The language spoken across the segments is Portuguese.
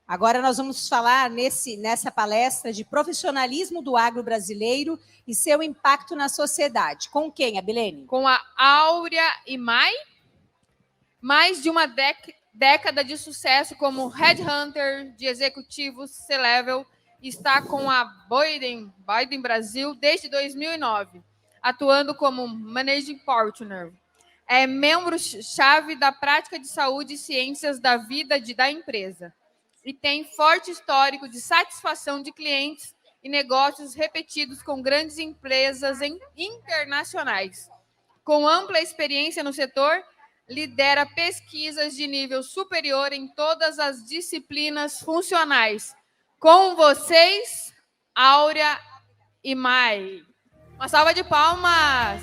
Agora nós vamos falar nessa palestra de profissionalismo do agro brasileiro e seu impacto na sociedade. Com quem, Abilene? Com a Áurea Imai. Mais de uma década de sucesso como headhunter de executivos C-level, está com a Boyden Brasil desde 2009, atuando como Managing Partner. É membro-chave da prática de saúde e ciências da vida da empresa e tem forte histórico de satisfação de clientes e negócios repetidos com grandes empresas internacionais. Com ampla experiência no setor, lidera pesquisas de nível superior em todas as disciplinas funcionais. Com vocês, Áurea Imai. Uma salva de palmas!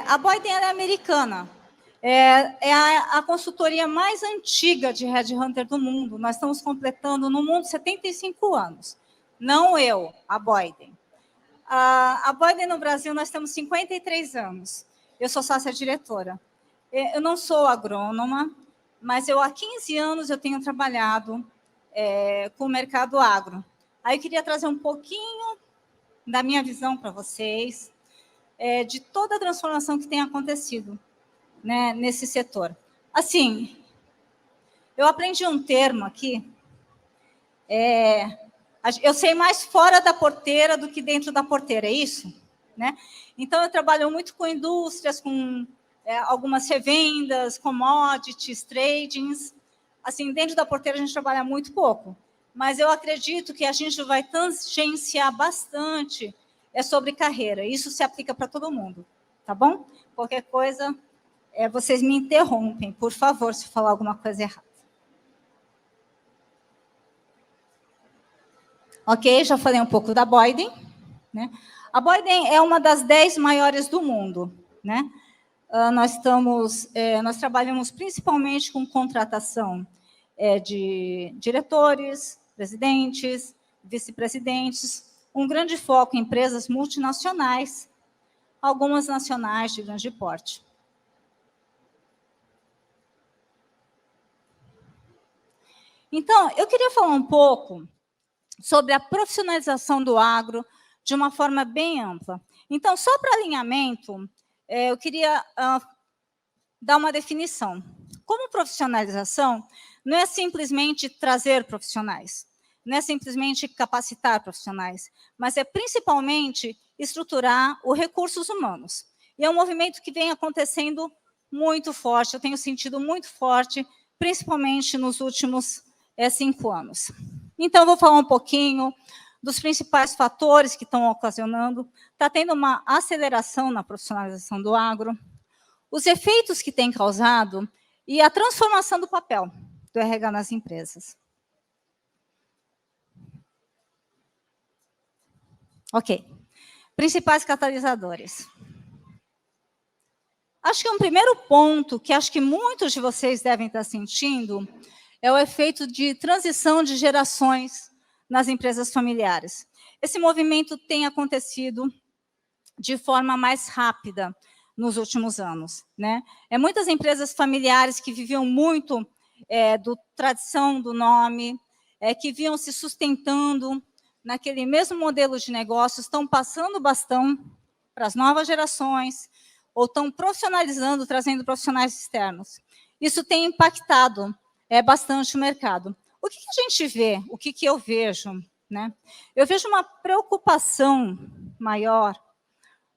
A Boyden é americana. É a consultoria mais antiga de headhunter do mundo. Nós estamos completando no mundo 75 anos. Não eu, a Boyden. A Boyden no Brasil, nós temos 53 anos. Eu sou sócia-diretora. Eu não sou agrônoma, mas há 15 anos eu tenho trabalhado com o mercado agro. Aí eu queria trazer um pouquinho da minha visão para vocês, de toda a transformação que tem acontecido, né, nesse setor. Assim, eu aprendi um termo aqui, eu sei mais fora da porteira do que dentro da porteira, é isso? Né? Então, eu trabalho muito com indústrias, com algumas revendas, commodities, tradings. Assim, dentro da porteira a gente trabalha muito pouco, mas eu acredito que a gente vai tangenciar bastante sobre carreira. Isso se aplica para todo mundo, tá bom? Qualquer coisa, vocês me interrompem, por favor, se falar alguma coisa errada. Ok, já falei um pouco da Boyden, né? A Boyden é uma das 10 maiores do mundo, né? Nós trabalhamos principalmente com contratação de diretores, presidentes, vice-presidentes, um grande foco em empresas multinacionais, algumas nacionais de grande porte. Então, eu queria falar um pouco sobre a profissionalização do agro de uma forma bem ampla. Então, só para alinhamento, eu queria dar uma definição. Como profissionalização, não é simplesmente trazer profissionais, não é simplesmente capacitar profissionais, mas é principalmente estruturar os recursos humanos. E é um movimento que vem acontecendo muito forte, eu tenho sentido muito forte, principalmente nos últimos 5 anos. Então, eu vou falar um pouquinho dos principais fatores que estão ocasionando. Está tendo uma aceleração na profissionalização do agro, os efeitos que tem causado e a transformação do papel do RH nas empresas. Ok. Principais catalisadores. Acho que um primeiro ponto que acho que muitos de vocês devem estar sentindo é o efeito de transição de gerações nas empresas familiares. Esse movimento tem acontecido de forma mais rápida nos últimos anos, né? Muitas empresas familiares que viviam muito do tradição do nome, que vinham se sustentando naquele mesmo modelo de negócio, estão passando o bastão para as novas gerações, ou estão profissionalizando, trazendo profissionais externos. Isso tem impactado bastante o mercado. O que a gente vê, o que eu vejo? Né? Eu vejo uma preocupação maior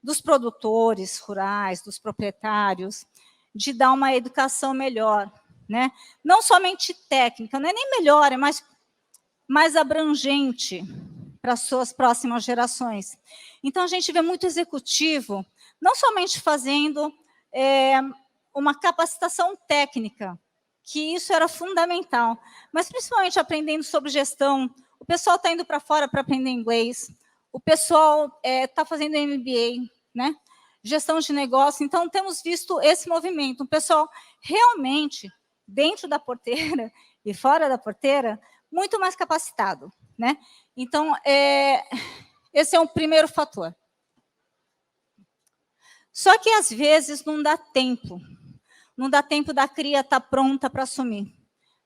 dos produtores rurais, dos proprietários, de dar uma educação melhor. Né? Não somente técnica, não é nem melhor, é mais abrangente para as suas próximas gerações. Então, a gente vê muito executivo, não somente fazendo uma capacitação técnica, que isso era fundamental, mas principalmente aprendendo sobre gestão. O pessoal está indo para fora para aprender inglês, o pessoal está fazendo MBA, né? Gestão de negócio. Então, temos visto esse movimento, um pessoal realmente, dentro da porteira e fora da porteira, muito mais capacitado. Né? Então, esse é um primeiro fator. Só que, às vezes, não dá tempo. não dá tempo da cria estar pronta para assumir,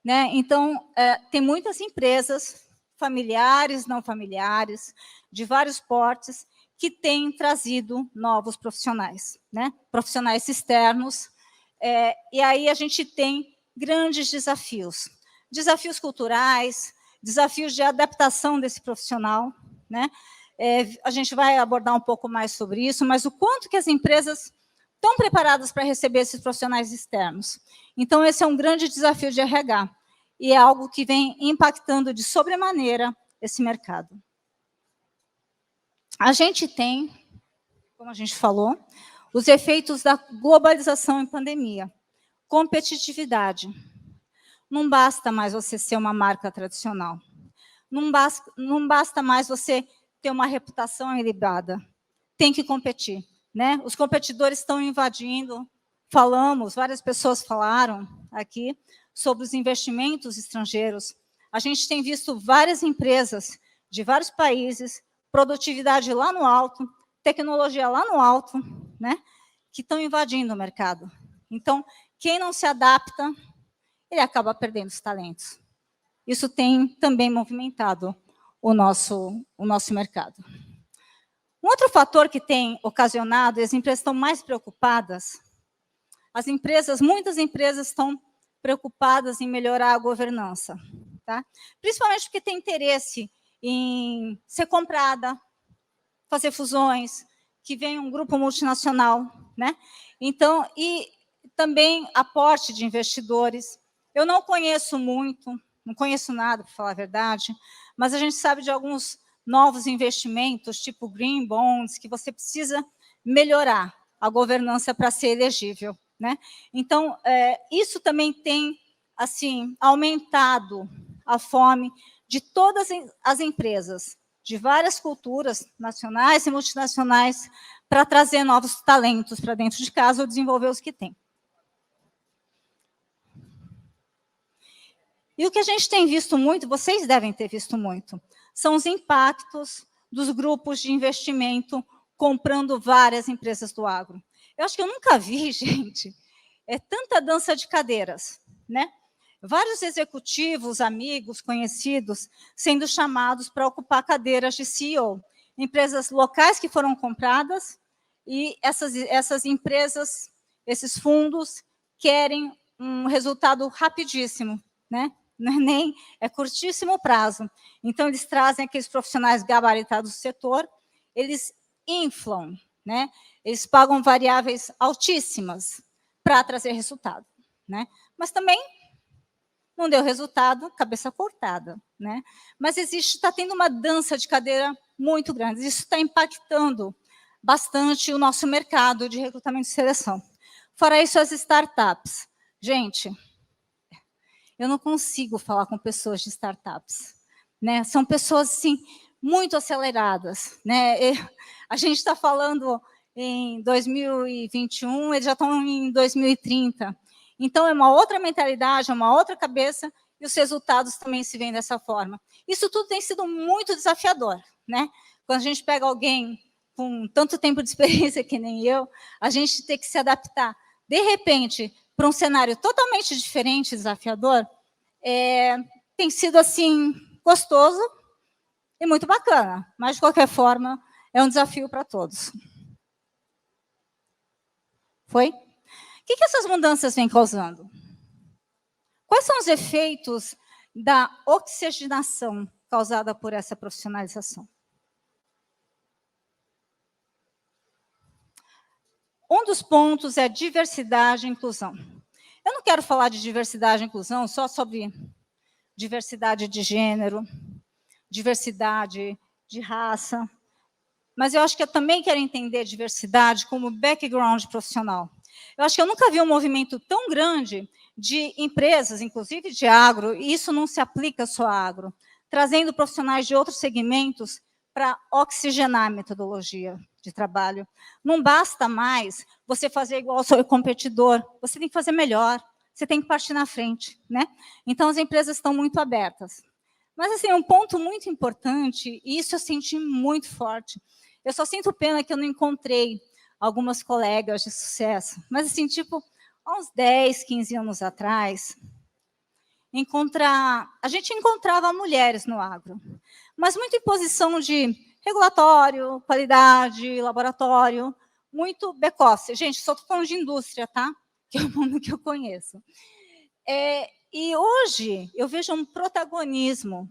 né? Então, tem muitas empresas, familiares, não familiares, de vários portes, que têm trazido novos profissionais, né? Profissionais externos, e aí a gente tem grandes desafios. Desafios culturais, desafios de adaptação desse profissional, né? A gente vai abordar um pouco mais sobre isso, mas o quanto que as empresas estão preparadas para receber esses profissionais externos. Então, esse é um grande desafio de RH, e é algo que vem impactando de sobremaneira esse mercado. A gente tem, como a gente falou, os efeitos da globalização em pandemia. Competitividade. Não basta mais você ser uma marca tradicional. Não basta mais você ter uma reputação ilibada. Tem que competir, né? Os competidores estão invadindo. Falamos, várias pessoas falaram aqui sobre os investimentos estrangeiros. A gente tem visto várias empresas de vários países, produtividade lá no alto, tecnologia lá no alto, né? Que estão invadindo o mercado. Então, quem não se adapta, ele acaba perdendo os talentos. Isso tem também movimentado o nosso mercado. Um outro fator que tem ocasionado, e as empresas estão mais preocupadas, muitas empresas estão preocupadas em melhorar a governança, tá? Principalmente porque tem interesse em ser comprada, fazer fusões, que venha um grupo multinacional, né? Então, e também aporte de investidores. Eu não conheço muito, não conheço nada, para falar a verdade, mas a gente sabe de alguns novos investimentos, tipo green bonds, que você precisa melhorar a governança para ser elegível, né? Então, isso também tem assim aumentado a fome de todas as empresas, de várias culturas nacionais e multinacionais, para trazer novos talentos para dentro de casa ou desenvolver os que têm. E o que a gente tem visto muito, vocês devem ter visto muito, são os impactos dos grupos de investimento comprando várias empresas do agro. Eu acho que eu nunca vi, gente, tanta dança de cadeiras, né? Vários executivos, amigos, conhecidos, sendo chamados para ocupar cadeiras de CEO. Empresas locais que foram compradas, e essas empresas, esses fundos, querem um resultado rapidíssimo, né? Nem é curtíssimo prazo. Então, eles trazem aqueles profissionais gabaritados do setor, eles inflam, né? Eles pagam variáveis altíssimas para trazer resultado, né? Mas também não deu resultado, cabeça cortada, né? Mas está tendo uma dança de cadeira muito grande. Isso está impactando bastante o nosso mercado de recrutamento e seleção. Fora isso, as startups. Gente, eu não consigo falar com pessoas de startups, né? São pessoas assim muito aceleradas, né? A gente está falando em 2021, eles já estão em 2030. Então, é uma outra mentalidade, é uma outra cabeça, e os resultados também se veem dessa forma. Isso tudo tem sido muito desafiador, né? Quando a gente pega alguém com tanto tempo de experiência que nem eu, a gente tem que se adaptar, de repente, para um cenário totalmente diferente, desafiador, tem sido, assim, gostoso e muito bacana. Mas, de qualquer forma, é um desafio para todos. Foi? O que essas mudanças vêm causando? Quais são os efeitos da oxigenação causada por essa profissionalização? Um dos pontos é diversidade e inclusão. Eu não quero falar de diversidade e inclusão só sobre diversidade de gênero, diversidade de raça, mas eu acho que eu também quero entender diversidade como background profissional. Eu acho que eu nunca vi um movimento tão grande de empresas, inclusive de agro, e isso não se aplica só a agro, trazendo profissionais de outros segmentos para oxigenar a metodologia de trabalho. Não basta mais você fazer igual ao seu competidor, você tem que fazer melhor, você tem que partir na frente, né? Então, as empresas estão muito abertas. Mas, assim, um ponto muito importante, e isso eu senti muito forte, eu só sinto pena que eu não encontrei algumas colegas de sucesso, mas, assim, tipo, há uns 10, 15 anos atrás, a gente encontrava mulheres no agro, mas muito em posição de regulatório, qualidade, laboratório, muito back-office. Gente, só estou falando de indústria, tá? Que é o mundo que eu conheço. E hoje eu vejo um protagonismo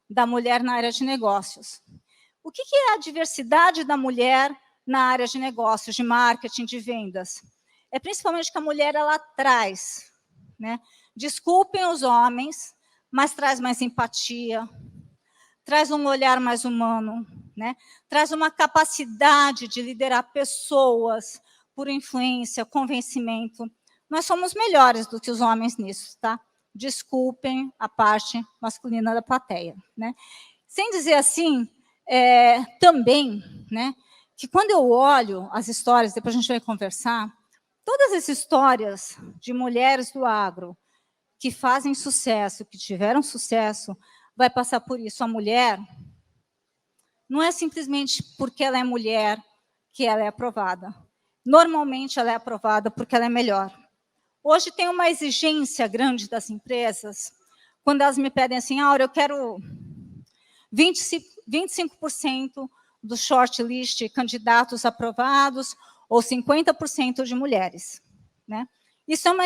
da mulher na área de negócios. O que é a diversidade da mulher na área de negócios, de marketing, de vendas? É principalmente que a mulher ela traz, né? Desculpem os homens, mas traz mais empatia, traz um olhar mais humano, né? Traz uma capacidade de liderar pessoas por influência, convencimento. Nós somos melhores do que os homens nisso, tá? Desculpem a parte masculina da plateia, né? Sem dizer assim, também, né, que quando eu olho as histórias, depois a gente vai conversar, todas as histórias de mulheres do agro que fazem sucesso, que tiveram sucesso, vai passar por isso. A mulher não é simplesmente porque ela é mulher que ela é aprovada. Normalmente ela é aprovada porque ela é melhor. Hoje tem uma exigência grande das empresas, quando elas me pedem assim, Áurea, eu quero 25% do shortlist candidatos aprovados ou 50% de mulheres, né? Isso é uma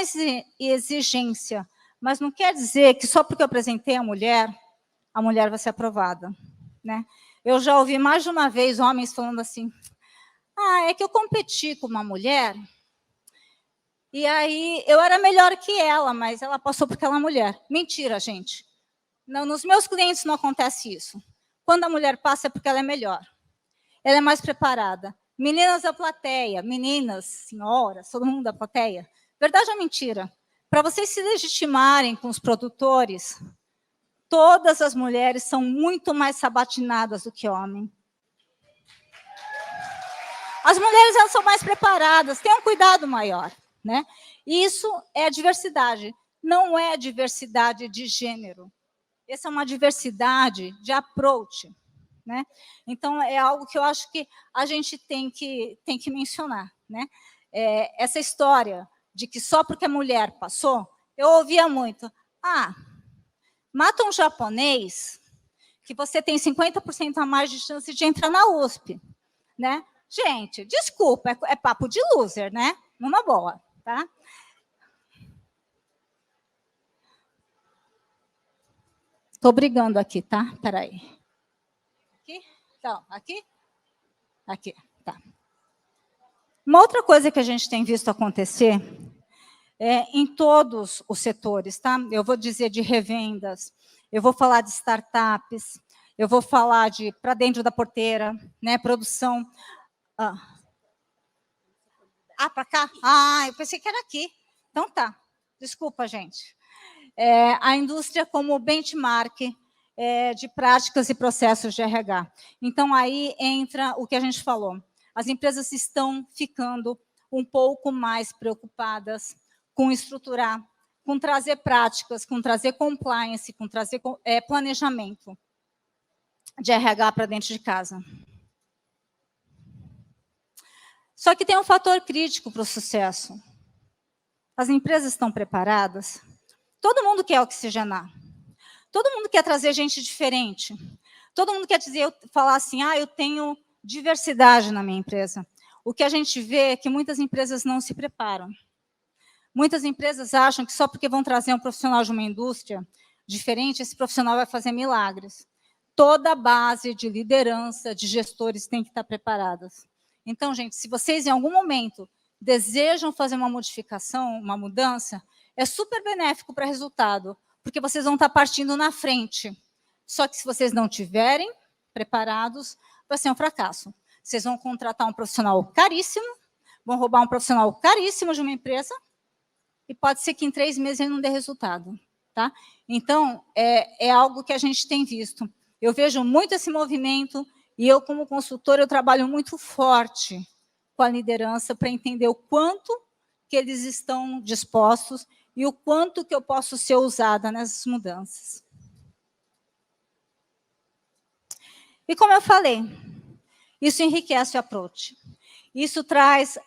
exigência, mas não quer dizer que só porque eu apresentei a mulher vai ser aprovada, né? Eu já ouvi mais de uma vez homens falando assim, é que eu competi com uma mulher e aí eu era melhor que ela, mas ela passou porque ela é mulher. Mentira, gente. Não, nos meus clientes não acontece isso. Quando a mulher passa é porque ela é melhor. Ela é mais preparada. Meninas da plateia, meninas, senhoras, todo mundo da plateia. Verdade ou mentira? Para vocês se legitimarem com os produtores, todas as mulheres são muito mais sabatinadas do que homens. As mulheres elas são mais preparadas, têm um cuidado maior, né? Isso é a diversidade, não é diversidade de gênero. Essa é uma diversidade de approach, né? Então, é algo que eu acho que a gente tem que mencionar, né? Essa história de que só porque a mulher passou, eu ouvia muito, mata um japonês que você tem 50% a mais de chance de entrar na USP, né? Gente, desculpa, é papo de loser, né? Numa boa, tá? Estou brigando aqui, tá? Espera aí. Aqui? Então, aqui? Aqui, tá. Uma outra coisa que a gente tem visto acontecer em todos os setores, tá? Eu vou dizer de revendas, eu vou falar de startups, eu vou falar de para dentro da porteira, né? Produção. Para cá? Eu pensei que era aqui. Então tá. Desculpa, gente. A indústria como benchmark de práticas e processos de RH. Então, aí entra o que a gente falou. As empresas estão ficando um pouco mais preocupadas com estruturar, com trazer práticas, com trazer compliance, com trazer planejamento de RH para dentro de casa. Só que tem um fator crítico para o sucesso. As empresas estão preparadas? Todo mundo quer oxigenar. Todo mundo quer trazer gente diferente. Todo mundo quer falar assim, eu tenho diversidade na minha empresa. O que a gente vê é que muitas empresas não se preparam. Muitas empresas acham que só porque vão trazer um profissional de uma indústria diferente, esse profissional vai fazer milagres. Toda a base de liderança, de gestores tem que estar preparadas. Então, gente, se vocês em algum momento desejam fazer uma modificação, uma mudança, é super benéfico para o resultado, porque vocês vão estar partindo na frente. Só que se vocês não tiverem preparados, vai ser um fracasso. Vocês vão contratar um profissional caríssimo, vão roubar um profissional caríssimo de uma empresa, e pode ser que em 3 meses ele não dê resultado. Tá? Então, é algo que a gente tem visto. Eu vejo muito esse movimento, e eu, como consultora, eu trabalho muito forte com a liderança para entender o quanto que eles estão dispostos e o quanto que eu posso ser usada nessas mudanças. E como eu falei, isso enriquece o approach. Isso traz,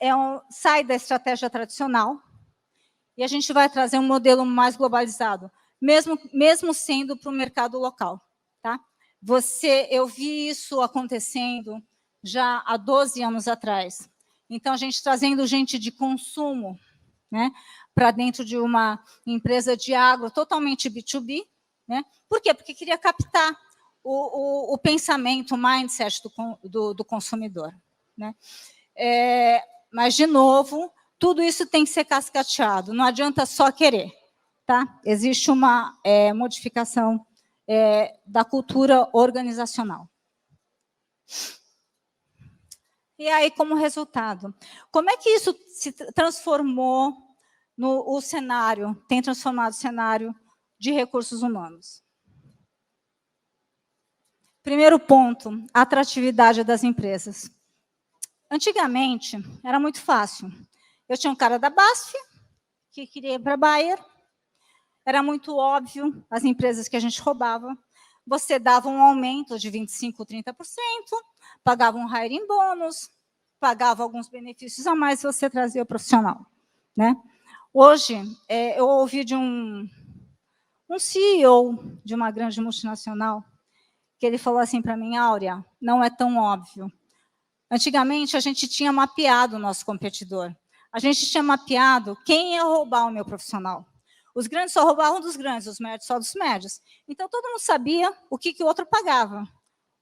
sai da estratégia tradicional, e a gente vai trazer um modelo mais globalizado, mesmo sendo para o mercado local. Tá? Eu vi isso acontecendo já há 12 anos atrás. Então, a gente trazendo gente de consumo, né, para dentro de uma empresa de agro totalmente B2B. Né? Por quê? Porque queria captar o pensamento, o mindset do consumidor. Né? Mas, de novo, tudo isso tem que ser cascateado, não adianta só querer. Tá? Existe uma modificação da cultura organizacional. E aí, como resultado, como é que isso se transformou no cenário, tem transformado o cenário de recursos humanos? Primeiro ponto, a atratividade das empresas. Antigamente, era muito fácil. Eu tinha um cara da BASF, que queria ir para a Bayer, era muito óbvio, as empresas que a gente roubava, você dava um aumento de 25%, 30%, pagava um hiring bônus, pagava alguns benefícios a mais e você trazia o profissional. Né? Hoje, eu ouvi de um CEO de uma grande multinacional, que ele falou assim para mim: Áurea, não é tão óbvio. Antigamente, a gente tinha mapeado o nosso competidor. A gente tinha mapeado quem ia roubar o meu profissional. Os grandes só roubavam dos grandes, os médios só dos médios. Então, todo mundo sabia o que o outro pagava.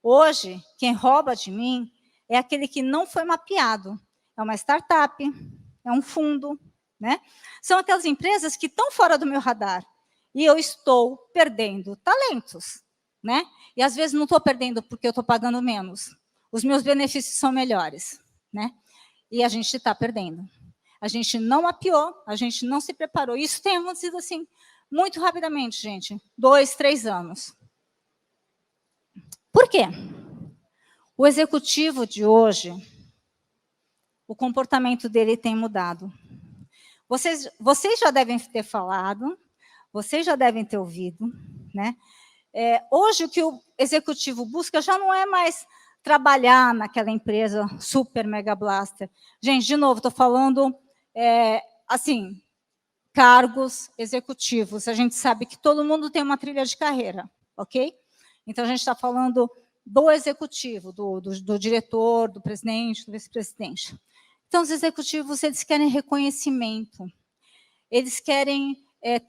Hoje, quem rouba de mim é aquele que não foi mapeado. É uma startup, é um fundo. Né? São aquelas empresas que estão fora do meu radar. E eu estou perdendo talentos. Né? E, às vezes, não estou perdendo porque eu estou pagando menos. Os meus benefícios são melhores. Né? E a gente está perdendo. A gente não mapeou, a gente não se preparou. Isso tem acontecido assim, muito rapidamente, gente. 2, 3 anos. Por quê? O executivo de hoje, o comportamento dele tem mudado. Vocês já devem ter falado, vocês já devem ter ouvido. Né? Hoje, o que o executivo busca já não é mais trabalhar naquela empresa super mega blaster. Gente, de novo, estou falando... assim, cargos executivos. A gente sabe que todo mundo tem uma trilha de carreira, ok? Então, a gente está falando do executivo, do diretor, do presidente, do vice-presidente. Então, os executivos, eles querem reconhecimento. Eles querem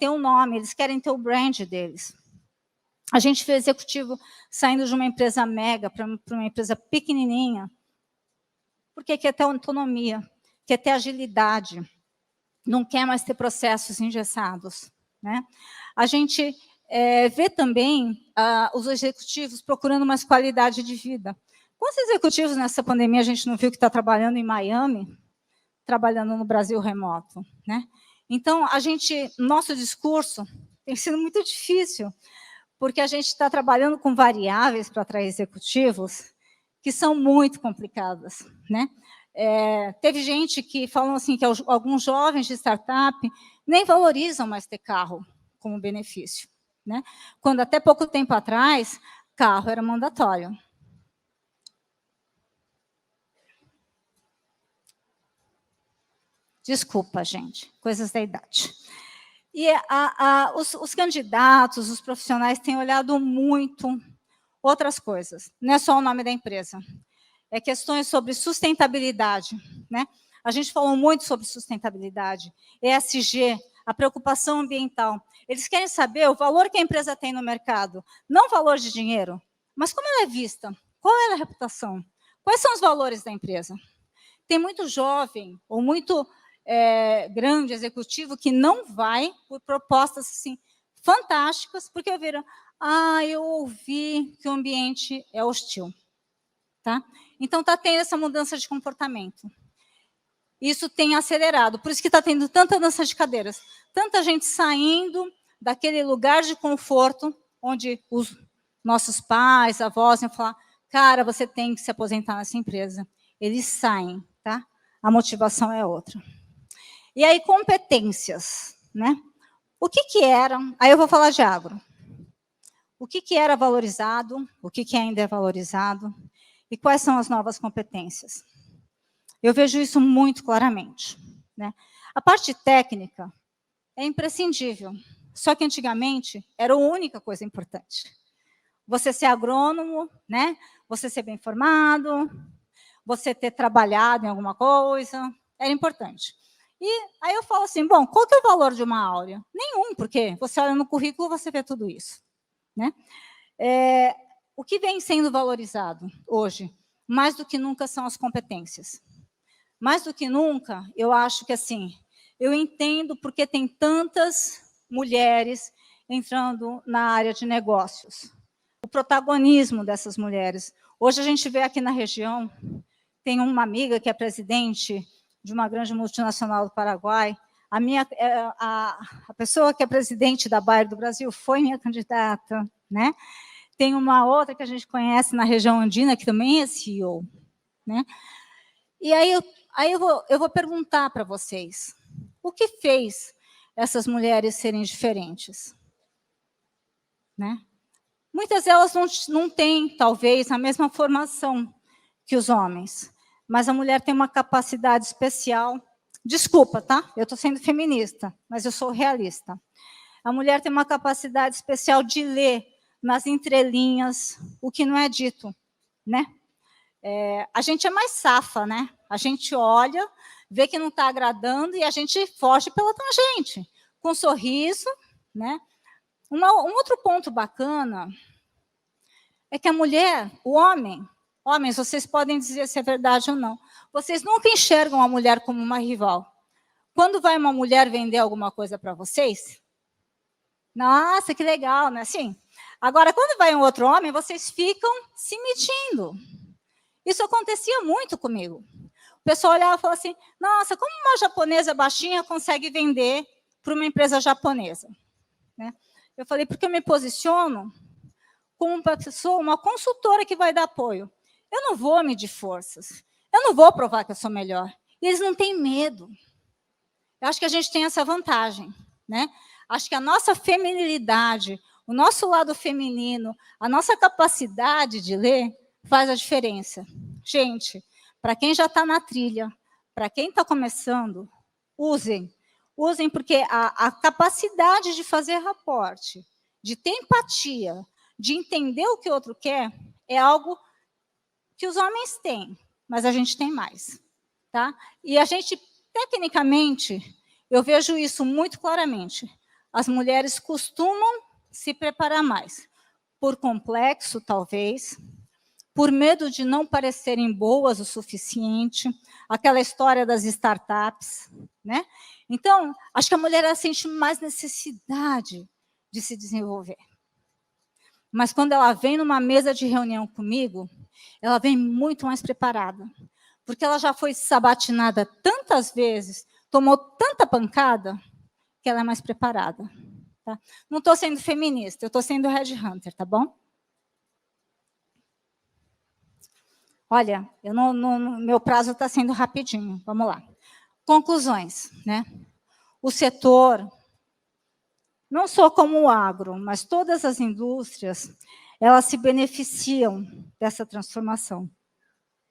ter um nome, eles querem ter o brand deles. A gente vê executivo saindo de uma empresa mega para uma empresa pequenininha, porque quer ter autonomia, quer ter agilidade, não quer mais ter processos engessados. Né? A gente vê também os executivos procurando mais qualidade de vida. Quantos executivos nessa pandemia a gente não viu que está trabalhando em Miami, trabalhando no Brasil remoto? Né? Então, nosso discurso tem sido muito difícil, porque a gente está trabalhando com variáveis para atrair executivos que são muito complicadas. Né? Teve gente que falou assim que alguns jovens de startup nem valorizam mais ter carro como benefício. Né? Quando até pouco tempo atrás, carro era mandatório. Desculpa, gente, coisas da idade. E os candidatos, os profissionais têm olhado muito outras coisas. Não é só o nome da empresa. É questões sobre sustentabilidade. Né? A gente falou muito sobre sustentabilidade, ESG, a preocupação ambiental. Eles querem saber o valor que a empresa tem no mercado, não o valor de dinheiro, mas como ela é vista, qual é a reputação, quais são os valores da empresa. Tem muito jovem ou muito grande executivo que não vai por propostas assim, fantásticas, porque viram, eu ouvi que o ambiente é hostil. Tá? Então, está tendo essa mudança de comportamento. Isso tem acelerado, por isso que está tendo tanta dança de cadeiras, tanta gente saindo daquele lugar de conforto, onde os nossos pais, avós iam falar, cara, você tem que se aposentar nessa empresa. Eles saem, tá? A motivação é outra. E aí, competências, né? O que era? Aí eu vou falar de agro. O que era valorizado, o que ainda é valorizado, e quais são as novas competências? Eu vejo isso muito claramente. Né? A parte técnica, é imprescindível. Só que antigamente era a única coisa importante. Você ser agrônomo, né? Você ser bem formado, você ter trabalhado em alguma coisa, era importante. E aí eu falo assim, bom, qual que é o valor de uma áurea? Nenhum, porque você olha no currículo, você vê tudo isso, né? O que vem sendo valorizado hoje, mais do que nunca, são as competências. Mais do que nunca, eu acho que, assim, eu entendo porque tem tantas mulheres entrando na área de negócios. O protagonismo dessas mulheres. Hoje a gente vê aqui na região, tem uma amiga que é presidente de uma grande multinacional do Paraguai. A pessoa que é presidente da Bayer do Brasil foi minha candidata, né? Tem uma outra que a gente conhece na região andina, que também é CEO, né? E aí eu vou perguntar para vocês, o que fez essas mulheres serem diferentes? Né? Muitas delas não têm, talvez, a mesma formação que os homens, mas a mulher tem uma capacidade especial. Desculpa, tá? Eu estou sendo feminista, mas eu sou realista. A mulher tem uma capacidade especial de ler nas entrelinhas o que não é dito, né? A gente é mais safa, né? A gente olha, vê que não está agradando e a gente foge pela tangente, com um sorriso, né? Um outro ponto bacana é que a mulher, o homem, homens, vocês podem dizer se é verdade ou não, vocês nunca enxergam a mulher como uma rival. Quando vai uma mulher vender alguma coisa para vocês, nossa, que legal, não é assim? Agora, quando vai um outro homem, vocês ficam se medindo. Isso acontecia muito comigo. O pessoal olhava e falava assim, nossa, como uma japonesa baixinha consegue vender para uma empresa japonesa? Né? Eu falei, porque eu me posiciono como uma pessoa, uma consultora que vai dar apoio. Eu não vou medir forças. Eu não vou provar que eu sou melhor. E eles não têm medo. Eu acho que a gente tem essa vantagem. Né? Acho que a nossa feminilidade, o nosso lado feminino, a nossa capacidade de ler faz a diferença. Gente, para quem já está na trilha, para quem está começando, usem. Usem porque a capacidade de fazer raporte, de ter empatia, de entender o que o outro quer, é algo que os homens têm, mas a gente tem mais. Tá? E a gente, tecnicamente, eu vejo isso muito claramente. As mulheres costumam se preparar mais, por complexo, talvez, por medo de não parecerem boas o suficiente, aquela história das startups, né? Então, acho que a mulher sente mais necessidade de se desenvolver. Mas quando ela vem numa mesa de reunião comigo, ela vem muito mais preparada, porque ela já foi sabatinada tantas vezes, tomou tanta pancada, que ela é mais preparada. Tá? Não estou sendo feminista, eu estou sendo headhunter, tá bom? Olha, meu prazo está sendo rapidinho, vamos lá. Conclusões, né? O setor, não só como o agro, mas todas as indústrias, elas se beneficiam dessa transformação.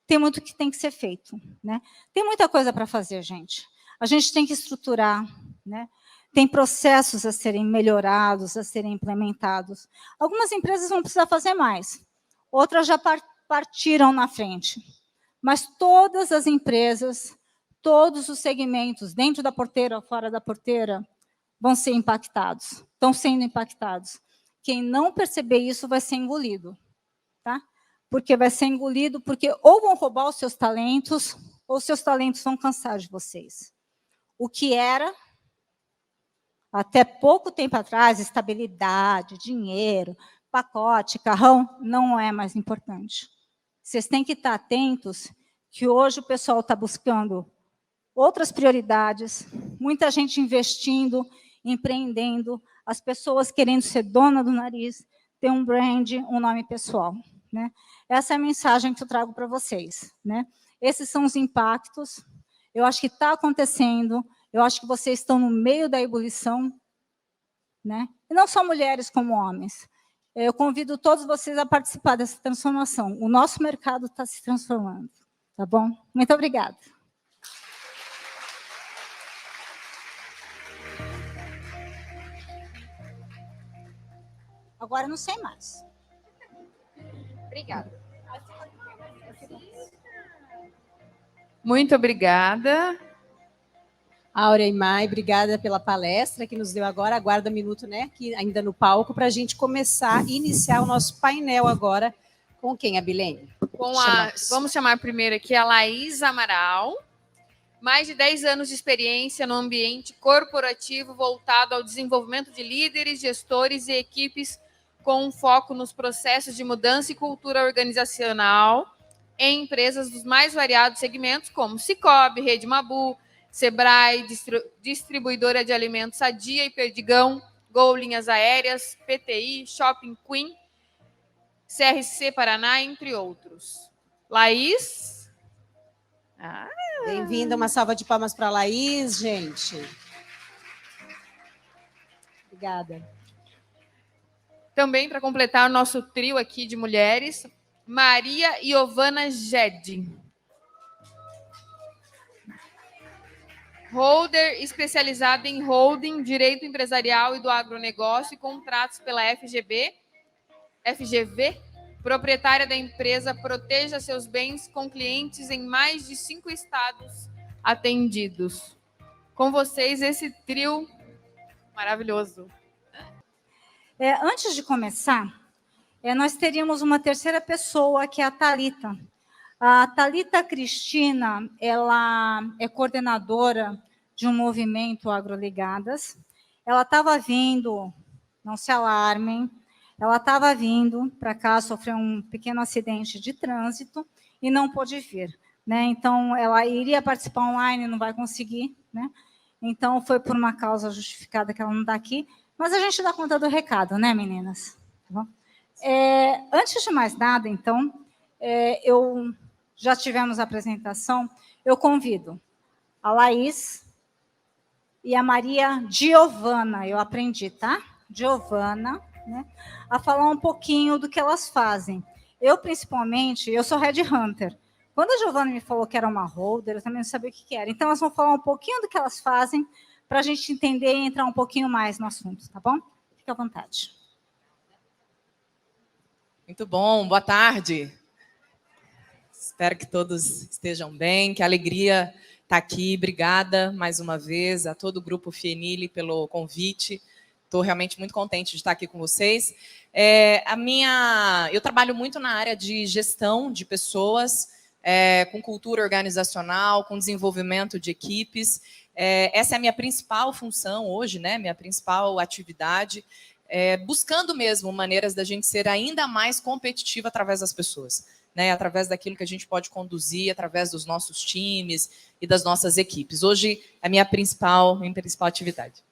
Tem muito que tem que ser feito, né? Tem muita coisa para fazer, gente. A gente tem que estruturar, né? Tem processos a serem melhorados, a serem implementados. Algumas empresas vão precisar fazer mais, outras já partiram na frente. Mas todas as empresas, todos os segmentos, dentro da porteira ou fora da porteira, vão ser impactados, estão sendo impactados. Quem não perceber isso vai ser engolido. Tá? Porque vai ser engolido, porque ou vão roubar os seus talentos, ou seus talentos vão cansar de vocês. O que era, até pouco tempo atrás, estabilidade, dinheiro, pacote, carrão, não é mais importante. Vocês têm que estar atentos que hoje o pessoal está buscando outras prioridades, muita gente investindo, empreendendo, as pessoas querendo ser dona do nariz, ter um brand, um nome pessoal. Né? Essa é a mensagem que eu trago para vocês. Né? Esses são os impactos. Eu acho que está acontecendo, eu acho que vocês estão no meio da ebulição, né? E não só mulheres como homens. Eu convido todos vocês a participar dessa transformação. O nosso mercado está se transformando. Tá bom? Muito obrigada. Agora eu não sei mais. Obrigada. Muito obrigada. Áurea e Mai, obrigada pela palestra que nos deu agora. Aguarda um minuto, né? Que ainda no palco, para a gente começar, iniciar o nosso painel agora. Com quem, Abilene? Vamos chamar primeiro aqui a Laís Amaral. Mais de 10 anos de experiência no ambiente corporativo voltado ao desenvolvimento de líderes, gestores e equipes com foco nos processos de mudança e cultura organizacional em empresas dos mais variados segmentos, como Cicobi, Rede Mabu, Sebrae, Distribuidora de Alimentos Sadia e Perdigão, Gol Linhas Aéreas, PTI, Shopping Queen, CRC Paraná, entre outros. Laís? Bem-vinda, uma salva de palmas para a Laís, gente. Obrigada. Também, para completar o nosso trio aqui de mulheres, Maria Iovana Ged. Holder especializada em holding, direito empresarial e do agronegócio e contratos pela FGV, proprietária da empresa Proteja Seus Bens, com clientes em mais de 5 estados atendidos. Com vocês, esse trio maravilhoso. Antes de começar, nós teríamos uma terceira pessoa, que é a Thalita. A Thalita Cristina, ela é coordenadora de um movimento Agroligadas. Ela estava vindo, não se alarmem, ela estava vindo para cá, sofreu um pequeno acidente de trânsito e não pôde vir, né? Então, ela iria participar online, não vai conseguir, né? Então, foi por uma causa justificada que ela não está aqui, mas a gente dá conta do recado, né, meninas? Tá bom? Antes de mais nada, então, já tivemos a apresentação, eu convido a Laís e a Maria Giovana, eu aprendi, tá? Giovana, né, a falar um pouquinho do que elas fazem. Eu, principalmente, eu sou headhunter. Quando a Giovana me falou que era uma holder, eu também não sabia o que era. Então, elas vão falar um pouquinho do que elas fazem, para a gente entender e entrar um pouquinho mais no assunto, tá bom? Fique à vontade. Muito bom, boa tarde. Espero que todos estejam bem, que alegria estar aqui. Obrigada mais uma vez a todo o Grupo Fienile pelo convite. Estou realmente muito contente de estar aqui com vocês. Eu trabalho muito na área de gestão de pessoas, com cultura organizacional, com desenvolvimento de equipes. Essa é a minha principal função hoje, né? Minha principal atividade, buscando mesmo maneiras da gente ser ainda mais competitiva através das pessoas, né? Através daquilo que a gente pode conduzir, através dos nossos times e das nossas equipes. Hoje é a minha principal atividade.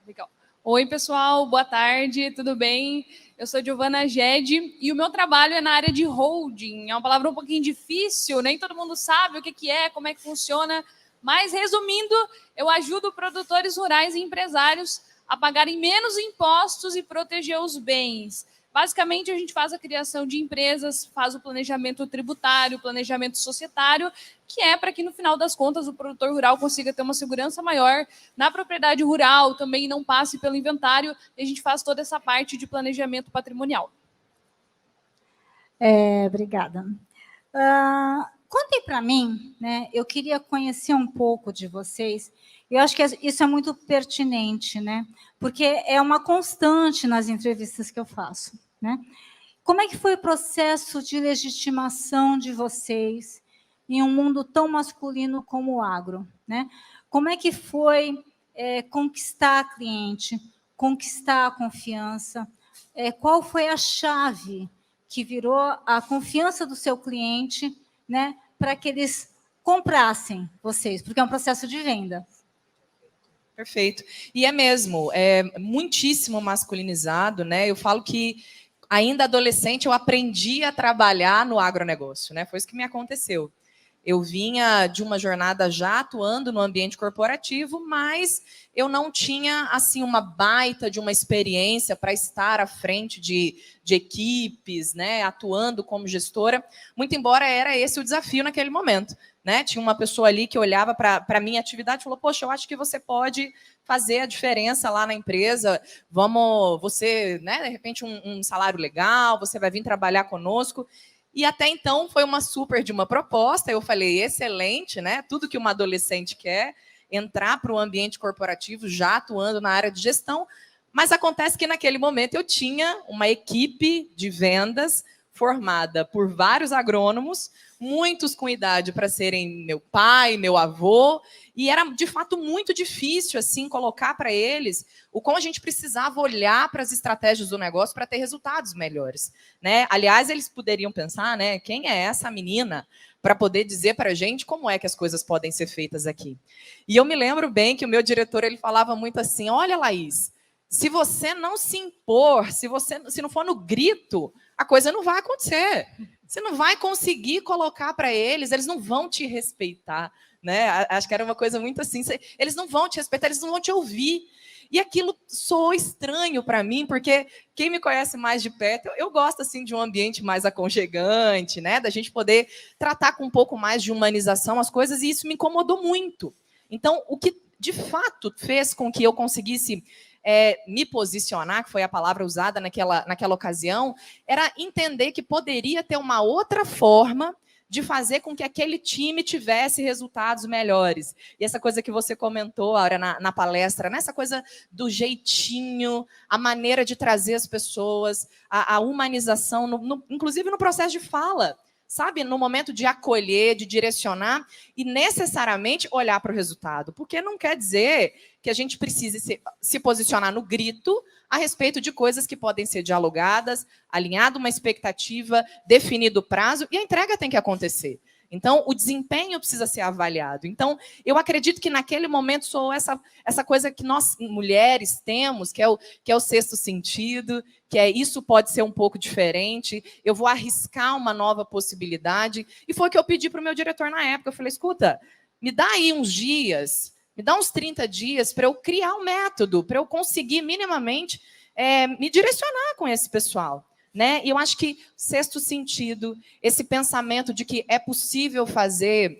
Legal. Oi, pessoal, boa tarde, tudo bem? Eu sou Giovana Ged e o meu trabalho é na área de holding. É uma palavra um pouquinho difícil, nem todo mundo sabe o que é, como é que funciona, mas, resumindo, eu ajudo produtores rurais e empresários a pagarem menos impostos e proteger os bens. Basicamente, a gente faz a criação de empresas, faz o planejamento tributário, planejamento societário, que é para que, no final das contas, o produtor rural consiga ter uma segurança maior na propriedade rural, também não passe pelo inventário, e a gente faz toda essa parte de planejamento patrimonial. Obrigada. Contem para mim, né? Eu queria conhecer um pouco de vocês. Eu acho que isso é muito pertinente, né? Porque é uma constante nas entrevistas que eu faço, né? Como é que foi o processo de legitimação de vocês em um mundo tão masculino como o agro, né? Como é que foi conquistar a cliente, conquistar a confiança? Qual foi a chave que virou a confiança do seu cliente, né, para que eles comprassem vocês? Porque é um processo de venda. Perfeito. E é mesmo, é muitíssimo masculinizado, né? Eu falo que ainda adolescente eu aprendi a trabalhar no agronegócio, né? Foi isso que me aconteceu. Eu vinha de uma jornada já atuando no ambiente corporativo, mas eu não tinha assim uma baita de uma experiência para estar à frente de equipes, né, atuando como gestora, muito embora era esse o desafio naquele momento. Né? Tinha uma pessoa ali que olhava para a minha atividade e falou, poxa, eu acho que você pode fazer a diferença lá na empresa, você, né, de repente um salário legal, você vai vir trabalhar conosco. E até então foi uma super de uma proposta, eu falei, excelente, né? Tudo que uma adolescente quer, entrar para o ambiente corporativo já atuando na área de gestão, mas acontece que naquele momento eu tinha uma equipe de vendas formada por vários agrônomos, muitos com idade para serem meu pai, meu avô, e era de fato muito difícil assim colocar para eles o como a gente precisava olhar para as estratégias do negócio para ter resultados melhores, né? Aliás, eles poderiam pensar, né, quem é essa menina para poder dizer para a gente como é que as coisas podem ser feitas aqui. E eu me lembro bem que o meu diretor ele falava muito assim, olha, Laís, se você não se impor, se não for no grito, a coisa não vai acontecer. Você não vai conseguir colocar para eles não vão te respeitar, né? Acho que era uma coisa muito assim, eles não vão te respeitar, eles não vão te ouvir. E aquilo soou estranho para mim, porque quem me conhece mais de perto, eu gosto assim de um ambiente mais aconchegante, né? Da gente poder tratar com um pouco mais de humanização as coisas, e isso me incomodou muito. Então, o que de fato fez com que eu conseguisse me posicionar, que foi a palavra usada naquela ocasião, era entender que poderia ter uma outra forma de fazer com que aquele time tivesse resultados melhores. E essa coisa que você comentou, Áurea, na palestra, né? Essa coisa do jeitinho, a maneira de trazer as pessoas, a humanização, inclusive no processo de fala, sabe? No momento de acolher, de direcionar e necessariamente olhar para o resultado. Porque não quer dizer que a gente precise se posicionar no grito a respeito de coisas que podem ser dialogadas, alinhado uma expectativa, definido o prazo, e a entrega tem que acontecer. Então, o desempenho precisa ser avaliado. Então, eu acredito que naquele momento sou essa coisa que nós, mulheres, temos, que é o sexto sentido, que isso pode ser um pouco diferente, eu vou arriscar uma nova possibilidade. E foi o que eu pedi para o meu diretor na época. Eu falei, escuta, me dá aí uns dias, me dá uns 30 dias para eu criar um método, para eu conseguir minimamente me direcionar com esse pessoal. Né? E eu acho que sexto sentido, esse pensamento de que é possível fazer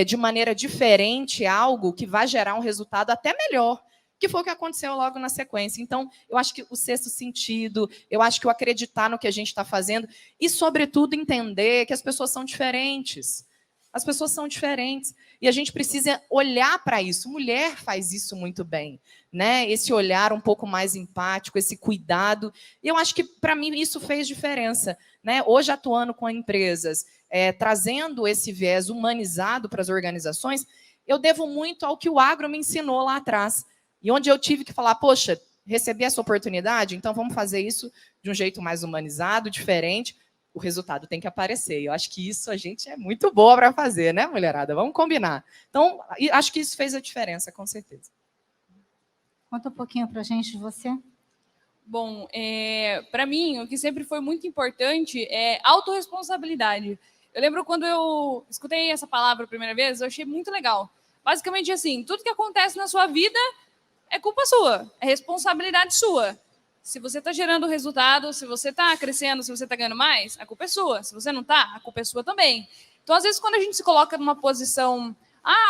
de maneira diferente algo que vai gerar um resultado até melhor, que foi o que aconteceu logo na sequência. Então, eu acho que o sexto sentido, eu acho que o acreditar no que a gente está fazendo e, sobretudo, entender que as pessoas são diferentes. As pessoas são diferentes e a gente precisa olhar para isso. Mulher faz isso muito bem, né? Esse olhar um pouco mais empático, esse cuidado. E eu acho que, para mim, isso fez diferença. Né? Hoje, atuando com empresas, trazendo esse viés humanizado para as organizações, eu devo muito ao que o agro me ensinou lá atrás. E onde eu tive que falar, poxa, recebi essa oportunidade, então vamos fazer isso de um jeito mais humanizado, diferente. O resultado tem que aparecer. Eu acho que isso a gente é muito boa para fazer, né, mulherada? Vamos combinar. Então, acho que isso fez a diferença, com certeza. Conta um pouquinho para a gente de você. Bom, para mim, o que sempre foi muito importante é autorresponsabilidade. Eu lembro quando eu escutei essa palavra a primeira vez, eu achei muito legal. Basicamente assim, tudo que acontece na sua vida é culpa sua, é responsabilidade sua. Se você está gerando resultado, se você está crescendo, se você está ganhando mais, a culpa é sua. Se você não está, a culpa é sua também. Então, às vezes, quando a gente se coloca numa posição,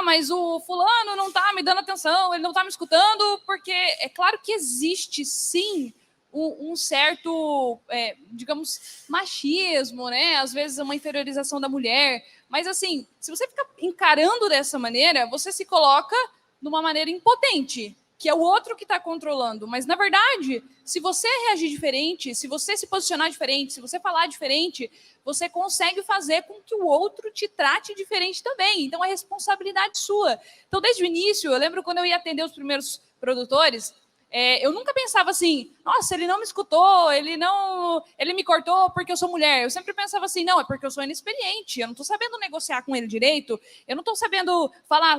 mas o fulano não está me dando atenção, ele não está me escutando, porque é claro que existe, sim, um certo, digamos, machismo, né? Às vezes, uma inferiorização da mulher. Mas, assim, se você fica encarando dessa maneira, você se coloca numa maneira impotente, que é o outro que está controlando. Mas, na verdade, se você reagir diferente, se você se posicionar diferente, se você falar diferente, você consegue fazer com que o outro te trate diferente também. Então, é responsabilidade sua. Então, desde o início, eu lembro quando eu ia atender os primeiros produtores, eu nunca pensava assim, nossa, ele não me escutou, ele me cortou porque eu sou mulher. Eu sempre pensava assim, não, é porque eu sou inexperiente, eu não estou sabendo negociar com ele direito, eu não estou sabendo falar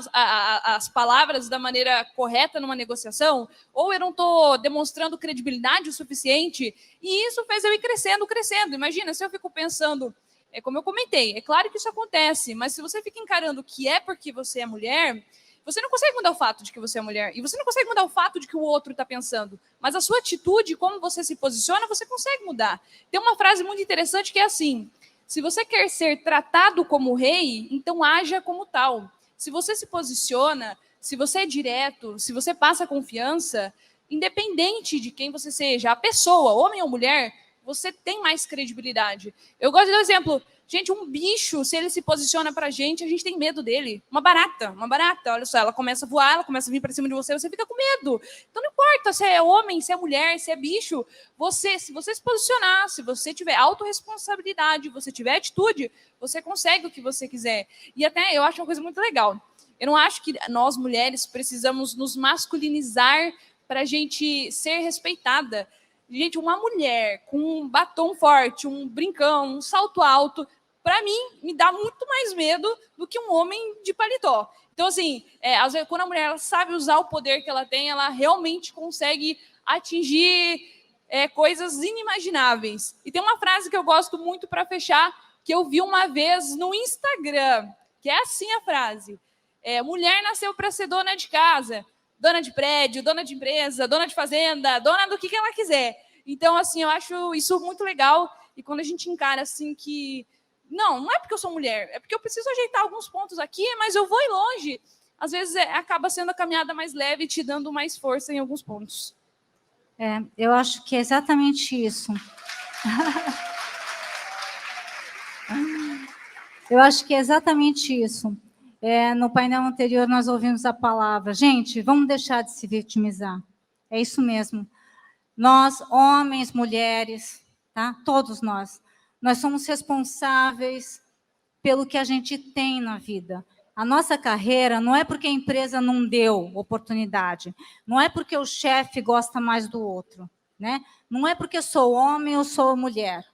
as palavras da maneira correta numa negociação, ou eu não estou demonstrando credibilidade o suficiente. E isso fez eu ir crescendo. Imagina, se eu fico pensando, É como eu comentei, é claro que isso acontece, mas se você fica encarando que é porque você é mulher, você não consegue mudar o fato de que você é mulher, e você não consegue mudar o fato de que o outro está pensando, mas a sua atitude, como você se posiciona, você consegue mudar. Tem uma frase muito interessante que é assim: se você quer ser tratado como rei, então haja como tal. Se você se posiciona, se você é direto, se você passa confiança, independente de quem você seja, a pessoa, homem ou mulher, você tem mais credibilidade. Eu gosto de dar um exemplo. Gente, um bicho, se ele se posiciona pra gente, a gente tem medo dele. Uma barata, olha só, ela começa a voar, ela começa a vir para cima de você, você fica com medo. Então não importa se é homem, se é mulher, se é bicho, se você se posicionar, se você tiver autorresponsabilidade, você tiver atitude, você consegue o que você quiser. E até eu acho uma coisa muito legal. Eu não acho que nós, mulheres, precisamos nos masculinizar para a gente ser respeitada. Gente, uma mulher com um batom forte, um brincão, um salto alto, para mim, me dá muito mais medo do que um homem de paletó. Então, assim, às vezes, quando a mulher ela sabe usar o poder que ela tem, ela realmente consegue atingir coisas inimagináveis. E tem uma frase que eu gosto muito para fechar, que eu vi uma vez no Instagram, que é assim a frase: mulher nasceu para ser dona de casa, dona de prédio, dona de empresa, dona de fazenda, dona do que ela quiser. Então, assim, eu acho isso muito legal. E quando a gente encara assim que não é porque eu sou mulher, é porque eu preciso ajeitar alguns pontos aqui, mas eu vou ir longe. Às vezes acaba sendo a caminhada mais leve e te dando mais força em alguns pontos. Eu acho que é exatamente isso. Eu acho que é exatamente isso. No painel anterior, nós ouvimos a palavra: gente, vamos deixar de se vitimizar. É isso mesmo. Nós, homens, mulheres, tá? Todos nós somos responsáveis pelo que a gente tem na vida. A nossa carreira não é porque a empresa não deu oportunidade, não é porque o chefe gosta mais do outro, né? Não é porque eu sou homem ou sou mulher,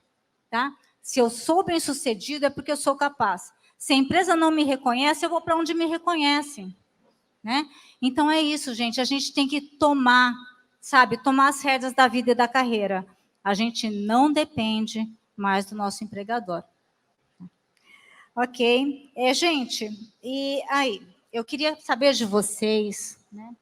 tá? Se eu sou bem-sucedido é porque eu sou capaz. Se a empresa não me reconhece, eu vou para onde me reconhecem, né? Então é isso, gente. A gente tem que tomar as rédeas da vida e da carreira. A gente não depende mais do nosso empregador. Ok. Gente, e aí? Eu queria saber de vocês, né?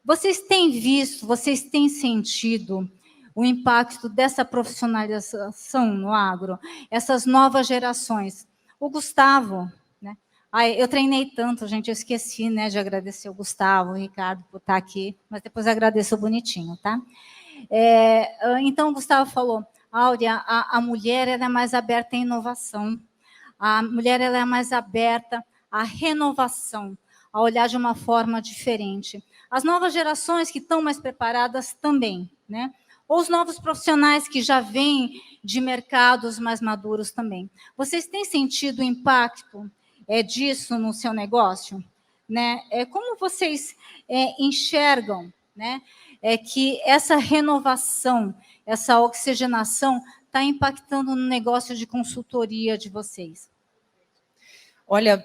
Vocês têm visto, vocês têm sentido o impacto dessa profissionalização no agro? Essas novas gerações. O Gustavo, né? Eu treinei tanto, gente, eu esqueci, né, de agradecer o Gustavo, o Ricardo, por estar aqui, mas depois agradeço bonitinho, tá? Então, o Gustavo falou: Áurea, a mulher ela é mais aberta à inovação, a mulher ela é mais aberta à renovação, a olhar de uma forma diferente. As novas gerações que estão mais preparadas também, né? Ou os novos profissionais que já vêm de mercados mais maduros também. Vocês têm sentido o impacto disso no seu negócio? Né? Como vocês enxergam, né, que essa renovação, essa oxigenação está impactando no negócio de consultoria de vocês? Olha,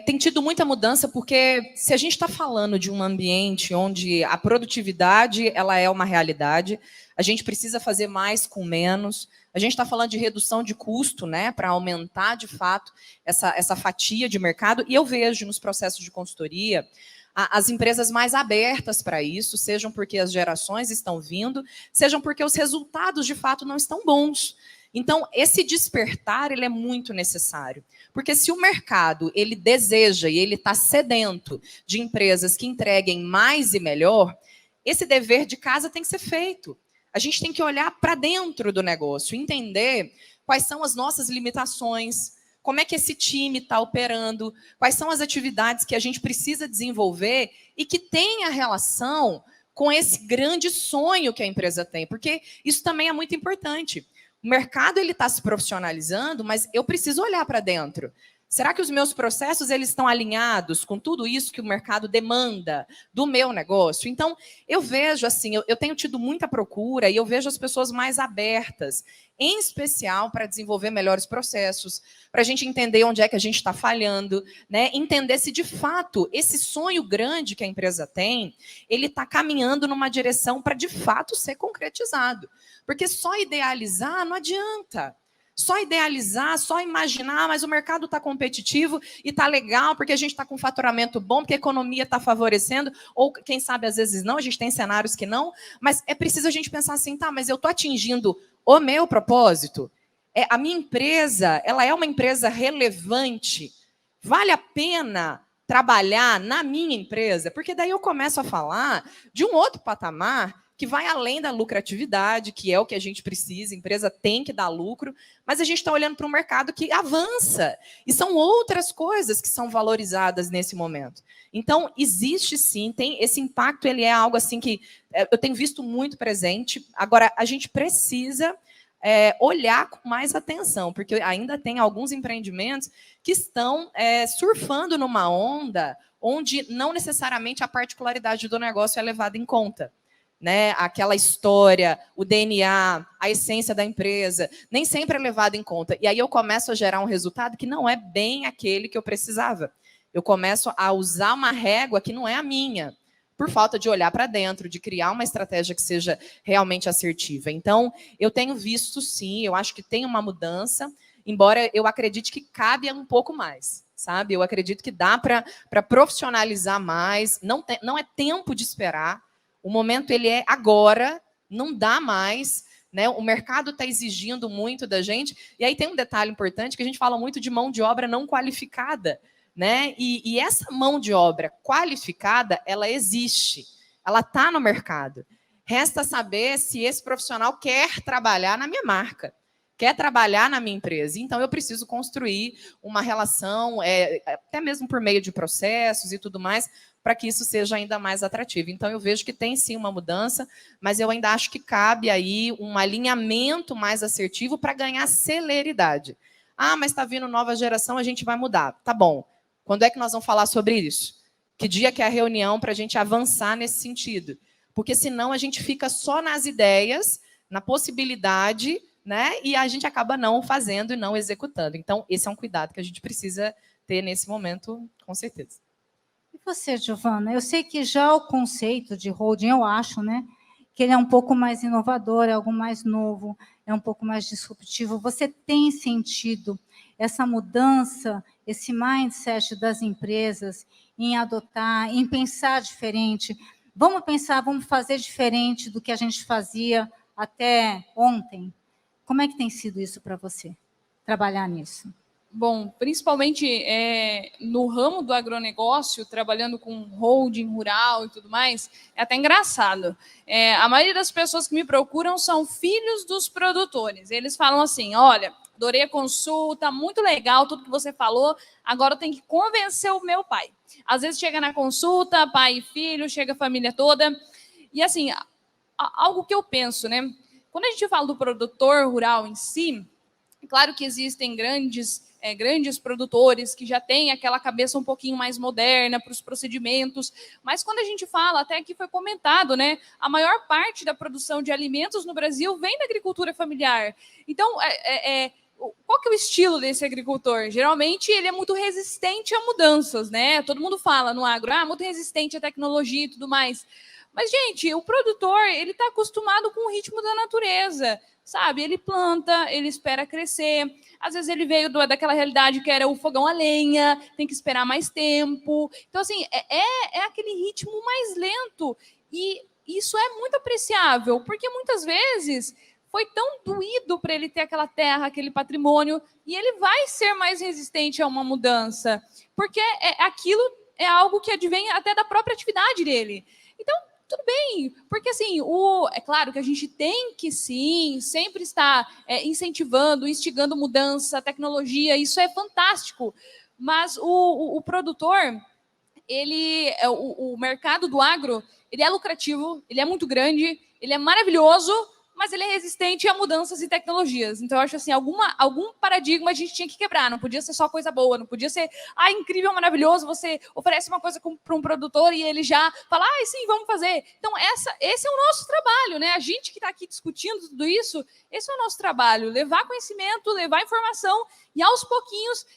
tem tido muita mudança, porque se a gente está falando de um ambiente onde a produtividade ela é uma realidade, a gente precisa fazer mais com menos, a gente está falando de redução de custo, né, para aumentar, de fato, essa fatia de mercado, e eu vejo nos processos de consultoria as empresas mais abertas para isso, sejam porque as gerações estão vindo, sejam porque os resultados, de fato, não estão bons. Então, esse despertar ele é muito necessário, porque se o mercado ele deseja e ele está sedento de empresas que entreguem mais e melhor, esse dever de casa tem que ser feito. A gente tem que olhar para dentro do negócio, entender quais são as nossas limitações, como é que esse time está operando, quais são as atividades que a gente precisa desenvolver e que tenha relação com esse grande sonho que a empresa tem, porque isso também é muito importante. O mercado ele está se profissionalizando, mas eu preciso olhar para dentro. Será que os meus processos eles estão alinhados com tudo isso que o mercado demanda do meu negócio? Então, eu vejo assim, eu tenho tido muita procura e eu vejo as pessoas mais abertas, em especial para desenvolver melhores processos, para a gente entender onde é que a gente está falhando, né? Entender se de fato esse sonho grande que a empresa tem, ele está caminhando numa direção para de fato ser concretizado. Porque só idealizar não adianta. Só idealizar, só imaginar, mas o mercado está competitivo e está legal, porque a gente está com um faturamento bom, porque a economia está favorecendo, ou quem sabe às vezes não, a gente tem cenários que não, mas é preciso a gente pensar assim, tá, mas eu estou atingindo o meu propósito? A minha empresa, ela é uma empresa relevante? Vale a pena trabalhar na minha empresa? Porque daí eu começo a falar de um outro patamar que vai além da lucratividade, que é o que a gente precisa, a empresa tem que dar lucro, mas a gente está olhando para um mercado que avança, e são outras coisas que são valorizadas nesse momento. Então, existe sim, tem esse impacto, ele é algo assim que eu tenho visto muito presente. Agora, a gente precisa olhar com mais atenção, porque ainda tem alguns empreendimentos que estão surfando numa onda onde não necessariamente a particularidade do negócio é levada em conta. Né, aquela história, o DNA, a essência da empresa, nem sempre é levado em conta. E aí eu começo a gerar um resultado que não é bem aquele que eu precisava. Eu começo a usar uma régua que não é a minha, por falta de olhar para dentro, de criar uma estratégia que seja realmente assertiva. Então, eu tenho visto, sim, eu acho que tem uma mudança, embora eu acredite que cabe um pouco mais. Sabe? Eu acredito que dá para profissionalizar mais, não é tempo de esperar. O momento ele é agora, não dá mais, né? O mercado está exigindo muito da gente. E aí tem um detalhe importante que a gente fala muito de mão de obra não qualificada, né? E essa mão de obra qualificada, ela existe, ela está no mercado. Resta saber se esse profissional quer trabalhar na minha marca, quer trabalhar na minha empresa. Então, eu preciso construir uma relação, até mesmo por meio de processos e tudo mais, para que isso seja ainda mais atrativo. Então, eu vejo que tem sim uma mudança, mas eu ainda acho que cabe aí um alinhamento mais assertivo para ganhar celeridade. Ah, mas está vindo nova geração, a gente vai mudar. Tá bom. Quando é que nós vamos falar sobre isso? Que dia que é a reunião para a gente avançar nesse sentido? Porque senão a gente fica só nas ideias, na possibilidade, né? E a gente acaba não fazendo e não executando. Então, esse é um cuidado que a gente precisa ter nesse momento, com certeza. E você, Giovana? Eu sei que já o conceito de holding, eu acho, né, que ele é um pouco mais inovador, é algo mais novo, é um pouco mais disruptivo. Você tem sentido essa mudança, esse mindset das empresas em adotar, em pensar diferente? Vamos pensar, vamos fazer diferente do que a gente fazia até ontem? Como é que tem sido isso para você, trabalhar nisso? Bom, principalmente no ramo do agronegócio, trabalhando com holding rural e tudo mais, é até engraçado. A maioria das pessoas que me procuram são filhos dos produtores. Eles falam assim, olha, adorei a consulta, muito legal tudo que você falou, agora eu tenho que convencer o meu pai. Às vezes chega na consulta, pai e filho, chega a família toda. E assim, algo que eu penso, né? Quando a gente fala do produtor rural em si, é claro que existem grandes produtores que já têm aquela cabeça um pouquinho mais moderna para os procedimentos, mas quando a gente fala, até aqui foi comentado, né, a maior parte da produção de alimentos no Brasil vem da agricultura familiar. Então, qual que é o estilo desse agricultor? Geralmente, ele é muito resistente a mudanças, né? Todo mundo fala no agro, muito resistente à tecnologia e tudo mais. Mas, gente, o produtor, ele está acostumado com o ritmo da natureza, sabe? Ele planta, ele espera crescer. Às vezes ele veio daquela realidade que era o fogão a lenha, tem que esperar mais tempo. Então, assim, é aquele ritmo mais lento. E isso é muito apreciável, porque muitas vezes foi tão doído para ele ter aquela terra, aquele patrimônio, e ele vai ser mais resistente a uma mudança, porque aquilo é algo que advém até da própria atividade dele. Então, tudo bem, porque assim, é claro que a gente tem que sim, sempre estar incentivando, instigando mudança, tecnologia, isso é fantástico, mas o produtor, o mercado do agro, ele é lucrativo, ele é muito grande, ele é maravilhoso, mas ele é resistente a mudanças e tecnologias. Então, eu acho assim, algum paradigma a gente tinha que quebrar. Não podia ser só coisa boa, não podia ser, incrível, maravilhoso, você oferece uma coisa para um produtor e ele já fala, sim, vamos fazer. Então, esse é o nosso trabalho, né? A gente que está aqui discutindo tudo isso, esse é o nosso trabalho, levar conhecimento, levar informação, e aos pouquinhos,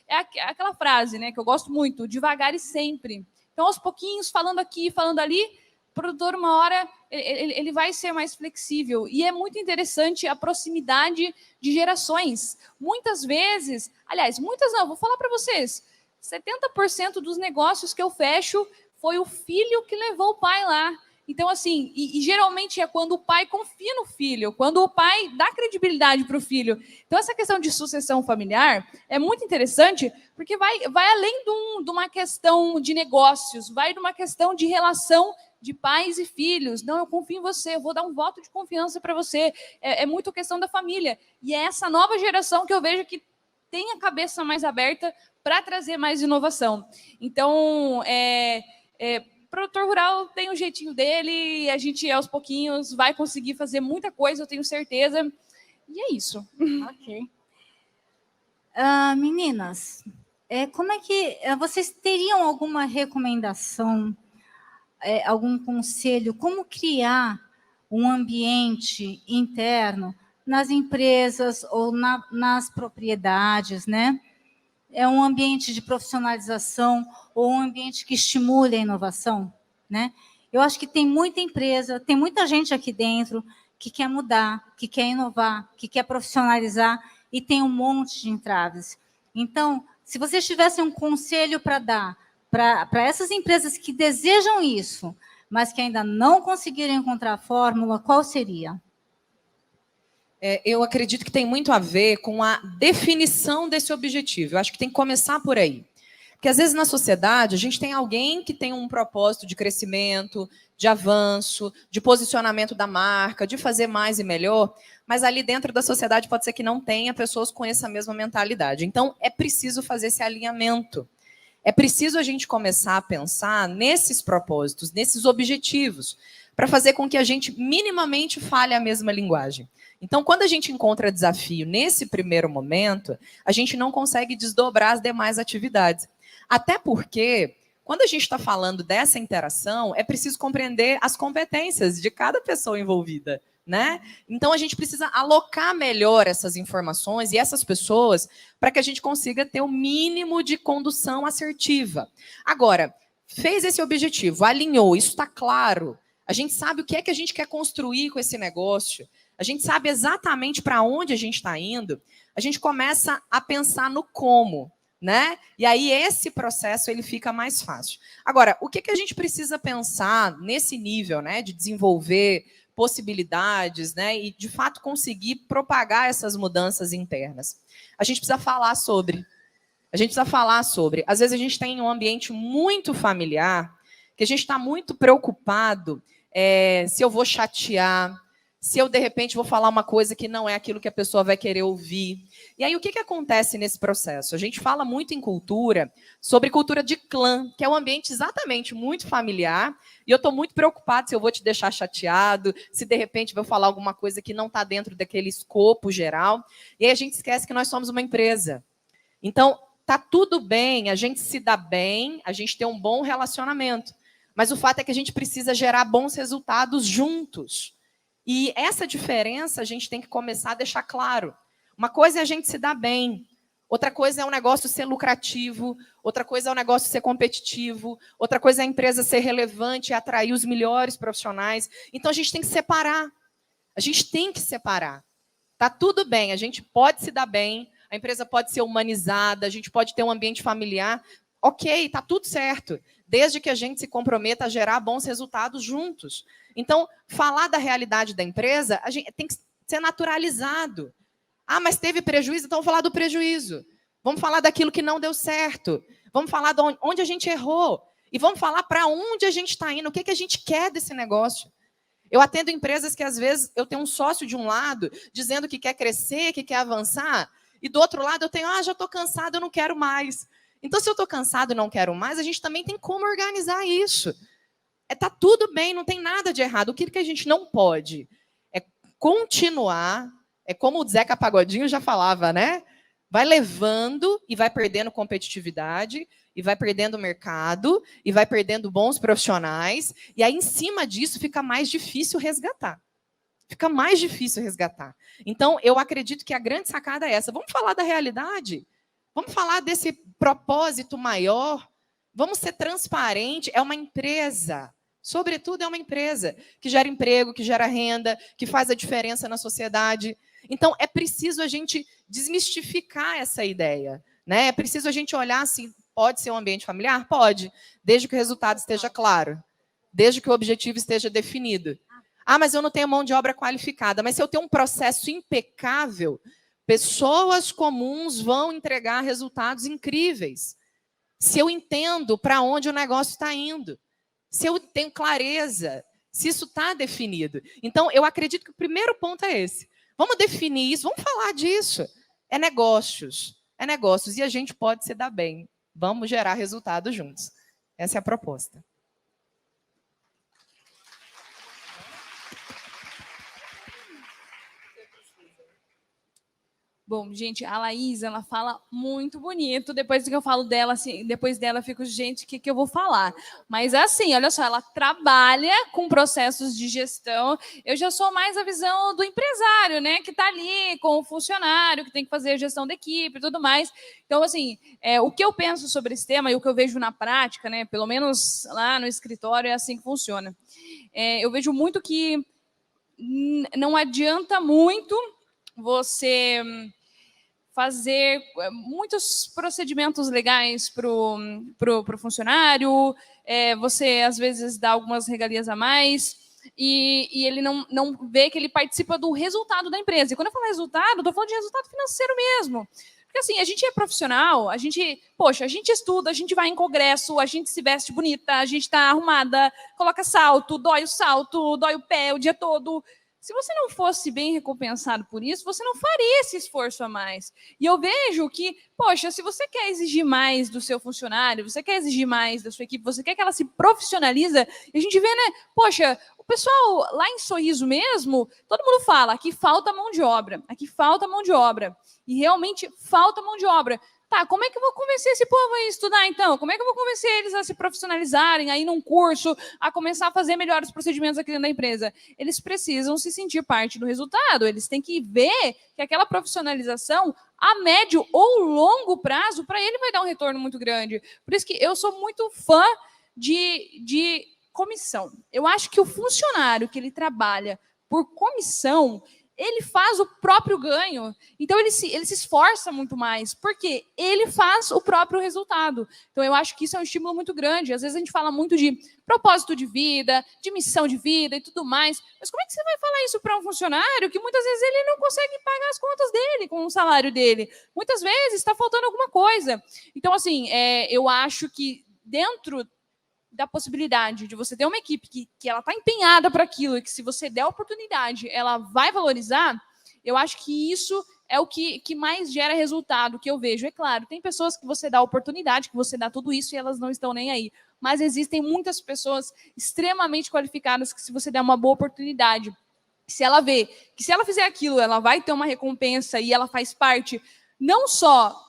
aquela frase, né, que eu gosto muito, devagar e sempre. Então, aos pouquinhos, falando aqui, falando ali, produtor, uma hora, ele vai ser mais flexível. E é muito interessante a proximidade de gerações. Muitas vezes, aliás, muitas não, vou falar para vocês, 70% dos negócios que eu fecho foi o filho que levou o pai lá. Então, assim, e geralmente é quando o pai confia no filho, quando o pai dá credibilidade para o filho. Então, essa questão de sucessão familiar é muito interessante, porque vai além de uma questão de negócios, vai de uma questão de relação de pais e filhos. Não, eu confio em você, eu vou dar um voto de confiança para você. É muito questão da família. E é essa nova geração que eu vejo que tem a cabeça mais aberta para trazer mais inovação. Então, produtor rural tem o jeitinho dele, e a gente, aos pouquinhos, vai conseguir fazer muita coisa, eu tenho certeza. E é isso. Ok. Meninas, como é que vocês teriam alguma recomendação, algum conselho, como criar um ambiente interno nas empresas ou nas propriedades, né? É um ambiente de profissionalização ou um ambiente que estimule a inovação, né? Eu acho que tem muita empresa, tem muita gente aqui dentro que quer mudar, que quer inovar, que quer profissionalizar e tem um monte de entraves. Então, se vocês tivessem um conselho para dar para essas empresas que desejam isso, mas que ainda não conseguiram encontrar a fórmula, qual seria? Eu acredito que tem muito a ver com a definição desse objetivo. Eu acho que tem que começar por aí. Porque, às vezes, na sociedade, a gente tem alguém que tem um propósito de crescimento, de avanço, de posicionamento da marca, de fazer mais e melhor, mas ali dentro da sociedade pode ser que não tenha pessoas com essa mesma mentalidade. Então, é preciso fazer esse alinhamento. É preciso a gente começar a pensar nesses propósitos, nesses objetivos, para fazer com que a gente minimamente fale a mesma linguagem. Então, quando a gente encontra desafio nesse primeiro momento, a gente não consegue desdobrar as demais atividades. Até porque, quando a gente está falando dessa interação, é preciso compreender as competências de cada pessoa envolvida, né? Então, a gente precisa alocar melhor essas informações e essas pessoas para que a gente consiga ter o mínimo de condução assertiva. Agora, fez esse objetivo, alinhou, isso está claro. A gente sabe o que é que a gente quer construir com esse negócio. A gente sabe exatamente para onde a gente está indo. A gente começa a pensar no como, né? E aí esse processo ele fica mais fácil. Agora, o que a gente precisa pensar nesse nível, né, de desenvolver possibilidades, né, e de fato conseguir propagar essas mudanças internas? A gente precisa falar sobre. Às vezes a gente tem um ambiente muito familiar, que a gente está muito preocupado se eu vou chatear, se eu, de repente, vou falar uma coisa que não é aquilo que a pessoa vai querer ouvir. E aí, o que acontece nesse processo? A gente fala muito em cultura, sobre cultura de clã, que é um ambiente exatamente muito familiar, e eu estou muito preocupada se eu vou te deixar chateado, se, de repente, vou falar alguma coisa que não está dentro daquele escopo geral. E aí a gente esquece que nós somos uma empresa. Então, tá tudo bem, a gente se dá bem, a gente tem um bom relacionamento. Mas o fato é que a gente precisa gerar bons resultados juntos. E essa diferença a gente tem que começar a deixar claro. Uma coisa é a gente se dar bem, outra coisa é o negócio ser lucrativo, outra coisa é o negócio ser competitivo, outra coisa é a empresa ser relevante e atrair os melhores profissionais. Então a gente tem que separar. A gente tem que separar. Tá tudo bem, a gente pode se dar bem, a empresa pode ser humanizada, a gente pode ter um ambiente familiar. Ok, tá tudo certo, desde que a gente se comprometa a gerar bons resultados juntos. Então, falar da realidade da empresa tem que ser naturalizado. Ah, mas teve prejuízo, então vamos falar do prejuízo. Vamos falar daquilo que não deu certo. Vamos falar de onde a gente errou. E vamos falar para onde a gente está indo, o que a gente quer desse negócio. Eu atendo empresas que, às vezes, eu tenho um sócio de um lado dizendo que quer crescer, que quer avançar, e do outro lado eu tenho, já estou cansado, eu não quero mais. Então, se eu estou cansado e não quero mais, a gente também tem como organizar isso. Está tudo bem, não tem nada de errado. O que a gente não pode é continuar, como o Zeca Pagodinho já falava, né? Vai levando e vai perdendo competitividade, e vai perdendo mercado, e vai perdendo bons profissionais, e aí, em cima disso, fica mais difícil resgatar. Então, eu acredito que a grande sacada é essa. Vamos falar da realidade? Vamos falar desse propósito maior? Vamos ser transparente? É uma empresa. Sobretudo, é uma empresa que gera emprego, que gera renda, que faz a diferença na sociedade. Então, é preciso a gente desmistificar essa ideia, né? É preciso a gente olhar assim, pode ser um ambiente familiar? Pode, desde que o resultado esteja claro, desde que o objetivo esteja definido. Ah, mas eu não tenho mão de obra qualificada. Mas se eu tenho um processo impecável, pessoas comuns vão entregar resultados incríveis. Se eu entendo para onde o negócio está indo, se eu tenho clareza, se isso está definido. Então, eu acredito que o primeiro ponto é esse. Vamos definir isso, vamos falar disso. É negócios, e a gente pode se dar bem. Vamos gerar resultados juntos. Essa é a proposta. Bom, gente, a Laís, ela fala muito bonito. Depois que eu falo dela, assim, depois dela eu fico, gente, o que eu vou falar? Mas assim, olha só, ela trabalha com processos de gestão. Eu já sou mais a visão do empresário, né? Que está ali com o funcionário, que tem que fazer a gestão da equipe e tudo mais. Então, assim, o que eu penso sobre esse tema e o que eu vejo na prática, né? Pelo menos lá no escritório, é assim que funciona. Eu vejo muito que não adianta muito você fazer muitos procedimentos legais para o funcionário, você, às vezes, dá algumas regalias a mais, e ele não vê que ele participa do resultado da empresa. E quando eu falo resultado, estou falando de resultado financeiro mesmo. Porque, assim, a gente é profissional, a gente estuda, a gente vai em congresso, a gente se veste bonita, a gente está arrumada, coloca salto, dói o pé o dia todo. Se você não fosse bem recompensado por isso, você não faria esse esforço a mais. E eu vejo que, poxa, se você quer exigir mais do seu funcionário, você quer exigir mais da sua equipe, você quer que ela se profissionalize, e a gente vê, né, poxa, o pessoal lá em Sorriso mesmo, todo mundo fala, aqui falta mão de obra, e realmente falta mão de obra. Tá, como é que eu vou convencer esse povo a estudar, então? Como é que eu vou convencer eles a se profissionalizarem, a ir num curso, a começar a fazer melhores procedimentos aqui dentro da empresa? Eles precisam se sentir parte do resultado. Eles têm que ver que aquela profissionalização, a médio ou longo prazo, para ele vai dar um retorno muito grande. Por isso que eu sou muito fã de comissão. Eu acho que o funcionário que ele trabalha por comissão, ele faz o próprio ganho. Então, ele se esforça muito mais, porque ele faz o próprio resultado. Então, eu acho que isso é um estímulo muito grande. Às vezes, a gente fala muito de propósito de vida, de missão de vida e tudo mais. Mas como é que você vai falar isso para um funcionário que, muitas vezes, ele não consegue pagar as contas dele com o salário dele? Muitas vezes, está faltando alguma coisa. Então, assim, eu acho que dentro da possibilidade de você ter uma equipe que ela está empenhada para aquilo e que, se você der a oportunidade, ela vai valorizar, eu acho que isso é o que mais gera resultado que eu vejo. É claro, tem pessoas que você dá a oportunidade, que você dá tudo isso e elas não estão nem aí. Mas existem muitas pessoas extremamente qualificadas que, se você der uma boa oportunidade, se ela vê que, se ela fizer aquilo, ela vai ter uma recompensa e ela faz parte não só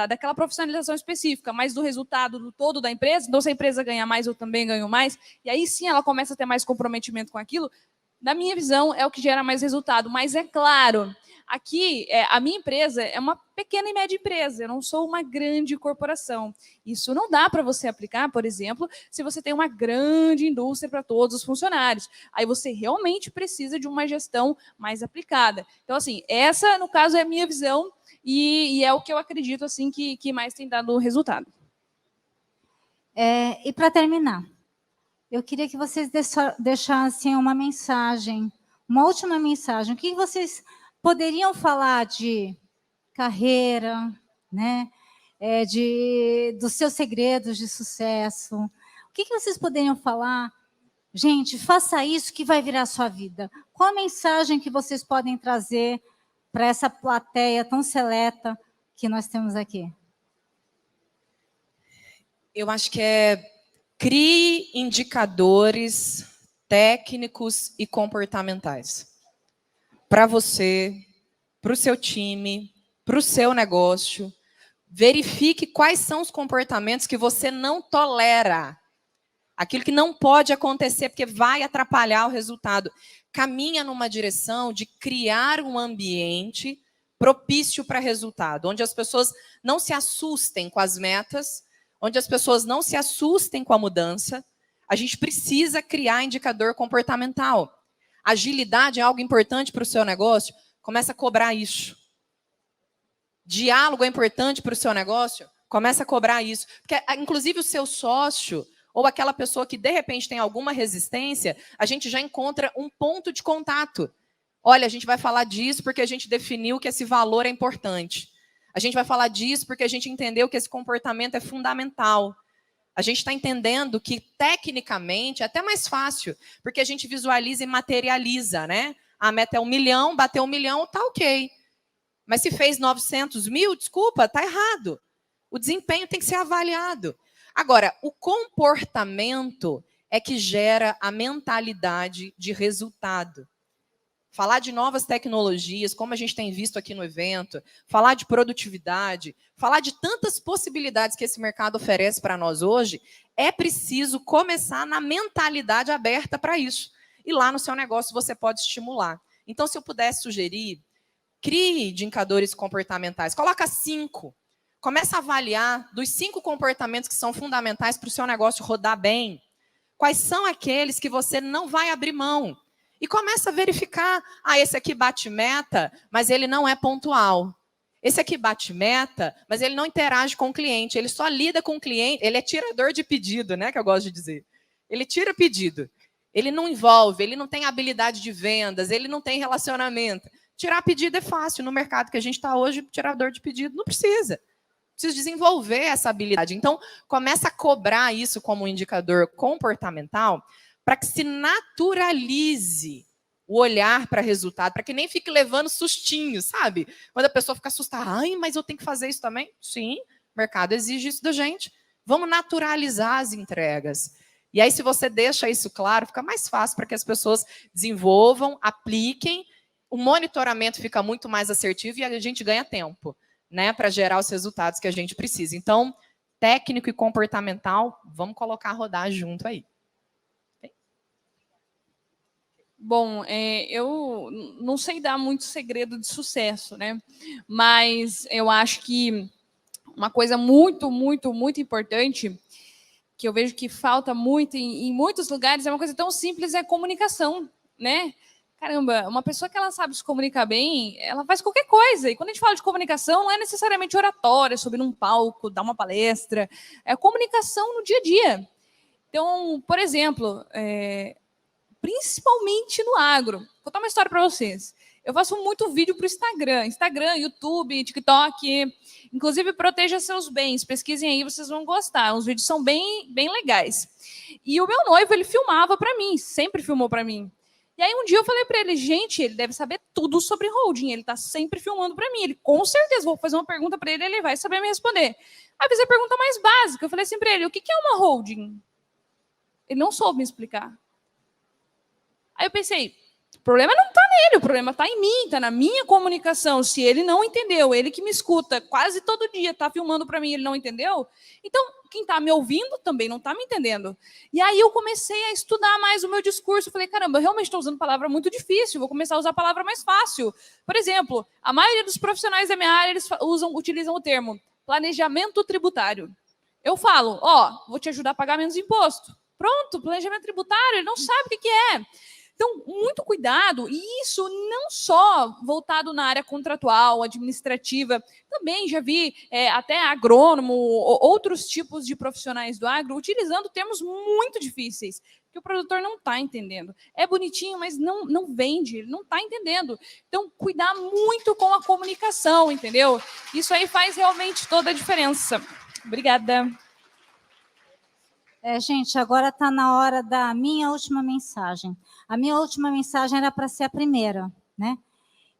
daquela profissionalização específica, mas do resultado do todo da empresa. Então, se a empresa ganha mais, eu também ganho mais, e aí sim ela começa a ter mais comprometimento com aquilo. Na minha visão, é o que gera mais resultado. Mas, é claro, aqui, a minha empresa é uma pequena e média empresa, eu não sou uma grande corporação. Isso não dá para você aplicar, por exemplo, se você tem uma grande indústria para todos os funcionários. Aí você realmente precisa de uma gestão mais aplicada. Então, assim, essa, no caso, é a minha visão, e é o que eu acredito, assim, que mais tem dado resultado. E para terminar, eu queria que vocês deixassem uma mensagem, uma última mensagem. O que vocês poderiam falar de carreira, né? Dos seus segredos de sucesso? O que vocês poderiam falar? Gente, faça isso que vai virar a sua vida. Qual a mensagem que vocês podem trazer para essa plateia tão seleta que nós temos aqui? Eu acho que crie indicadores técnicos e comportamentais para você, para o seu time, para o seu negócio. Verifique quais são os comportamentos que você não tolera. Aquilo que não pode acontecer, porque vai atrapalhar o resultado. Caminha numa direção de criar um ambiente propício para resultado, onde as pessoas não se assustem com as metas, onde as pessoas não se assustem com a mudança. A gente precisa criar indicador comportamental. Agilidade é algo importante para o seu negócio? Começa a cobrar isso. Diálogo é importante para o seu negócio? Começa a cobrar isso. Porque, inclusive, o seu sócio ou aquela pessoa que, de repente, tem alguma resistência, a gente já encontra um ponto de contato. Olha, a gente vai falar disso porque a gente definiu que esse valor é importante. A gente vai falar disso porque a gente entendeu que esse comportamento é fundamental. A gente está entendendo que, tecnicamente, é até mais fácil, porque a gente visualiza e materializa, né? A meta é 1 milhão, bateu 1 milhão, tá ok. Mas se fez 900 mil, desculpa, tá errado. O desempenho tem que ser avaliado. Agora, o comportamento é que gera a mentalidade de resultado. Falar de novas tecnologias, como a gente tem visto aqui no evento, falar de produtividade, falar de tantas possibilidades que esse mercado oferece para nós hoje, é preciso começar na mentalidade aberta para isso. E lá no seu negócio você pode estimular. Então, se eu pudesse sugerir, crie indicadores comportamentais, coloca 5. Começa a avaliar dos 5 comportamentos que são fundamentais para o seu negócio rodar bem. Quais são aqueles que você não vai abrir mão? E começa a verificar, esse aqui bate meta, mas ele não é pontual. Esse aqui bate meta, mas ele não interage com o cliente, ele só lida com o cliente, ele é tirador de pedido, né, que eu gosto de dizer. Ele tira pedido, ele não envolve, ele não tem habilidade de vendas, ele não tem relacionamento. Tirar pedido é fácil, no mercado que a gente está hoje, tirador de pedido não precisa. Precisa desenvolver essa habilidade. Então, começa a cobrar isso como um indicador comportamental para que se naturalize o olhar para resultado, para que nem fique levando sustinhos, sabe? Quando a pessoa fica assustada, mas eu tenho que fazer isso também? Sim, o mercado exige isso da gente. Vamos naturalizar as entregas. E aí, se você deixa isso claro, fica mais fácil para que as pessoas desenvolvam, apliquem, o monitoramento fica muito mais assertivo e a gente ganha tempo, né, para gerar os resultados que a gente precisa. Então, técnico e comportamental, vamos colocar a rodar junto aí. Bom, eu não sei dar muito segredo de sucesso, né? Mas eu acho que uma coisa muito, muito, muito importante, que eu vejo que falta muito em muitos lugares, é uma coisa tão simples, é a comunicação, né? Caramba, uma pessoa que ela sabe se comunicar bem, ela faz qualquer coisa. E quando a gente fala de comunicação, não é necessariamente oratória, subir num palco, dar uma palestra. É comunicação no dia a dia. Então, por exemplo, principalmente no agro. Vou contar uma história para vocês. Eu faço muito vídeo para o Instagram, YouTube, TikTok. Inclusive, proteja seus bens. Pesquisem aí, vocês vão gostar. Os vídeos são bem, bem legais. E o meu noivo, ele filmava para mim, sempre filmou para mim. E aí um dia eu falei para ele, gente, ele deve saber tudo sobre holding, ele está sempre filmando para mim, ele com certeza, vou fazer uma pergunta para ele, ele vai saber me responder. Aí fiz a pergunta mais básica, eu falei assim para ele, o que é uma holding? Ele não soube me explicar. Aí eu pensei, o problema não está nele, o problema está em mim, está na minha comunicação. Se ele não entendeu, ele que me escuta quase todo dia, está filmando para mim, ele não entendeu, então quem está me ouvindo também não está me entendendo. E aí eu comecei a estudar mais o meu discurso, falei, caramba, eu realmente estou usando palavra muito difícil, vou começar a usar a palavra mais fácil. Por exemplo, a maioria dos profissionais da minha área, eles utilizam o termo planejamento tributário. Eu falo, vou te ajudar a pagar menos imposto. Pronto, planejamento tributário, ele não sabe o que é. Então, muito cuidado, e isso não só voltado na área contratual, administrativa, também já vi até agrônomo, outros tipos de profissionais do agro, utilizando termos muito difíceis, que o produtor não está entendendo. É bonitinho, mas não vende, ele não está entendendo. Então, cuidar muito com a comunicação, entendeu? Isso aí faz realmente toda a diferença. Obrigada. Gente, agora está na hora da minha última mensagem. A minha última mensagem era para ser a primeira, né?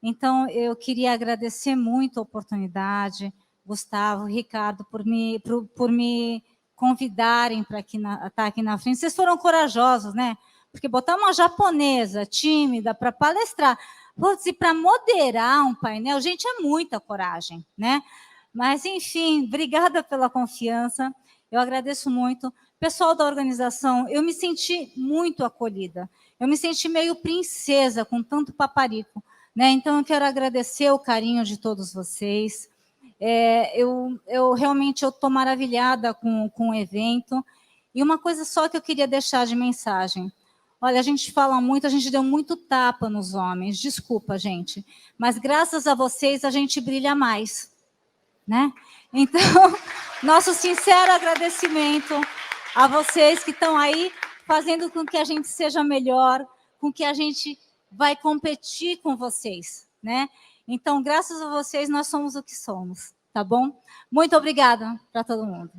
Então, eu queria agradecer muito a oportunidade, Gustavo, Ricardo, por me convidarem para estar aqui na frente. Vocês foram corajosos, né? Porque botar uma japonesa tímida para palestrar, para moderar um painel, gente, é muita coragem, né? Mas, enfim, obrigada pela confiança. Eu agradeço muito. Pessoal da organização, eu me senti muito acolhida. Eu me senti meio princesa com tanto paparico, né? Então, eu quero agradecer o carinho de todos vocês. Eu realmente estou maravilhada com o evento. E uma coisa só que eu queria deixar de mensagem. Olha, a gente fala muito, a gente deu muito tapa nos homens, desculpa, gente, mas graças a vocês a gente brilha mais, né? Então, nosso sincero agradecimento a vocês que estão aí fazendo com que a gente seja melhor, com que a gente vai competir com vocês, né? Então, graças a vocês, nós somos o que somos, tá bom? Muito obrigada para todo mundo.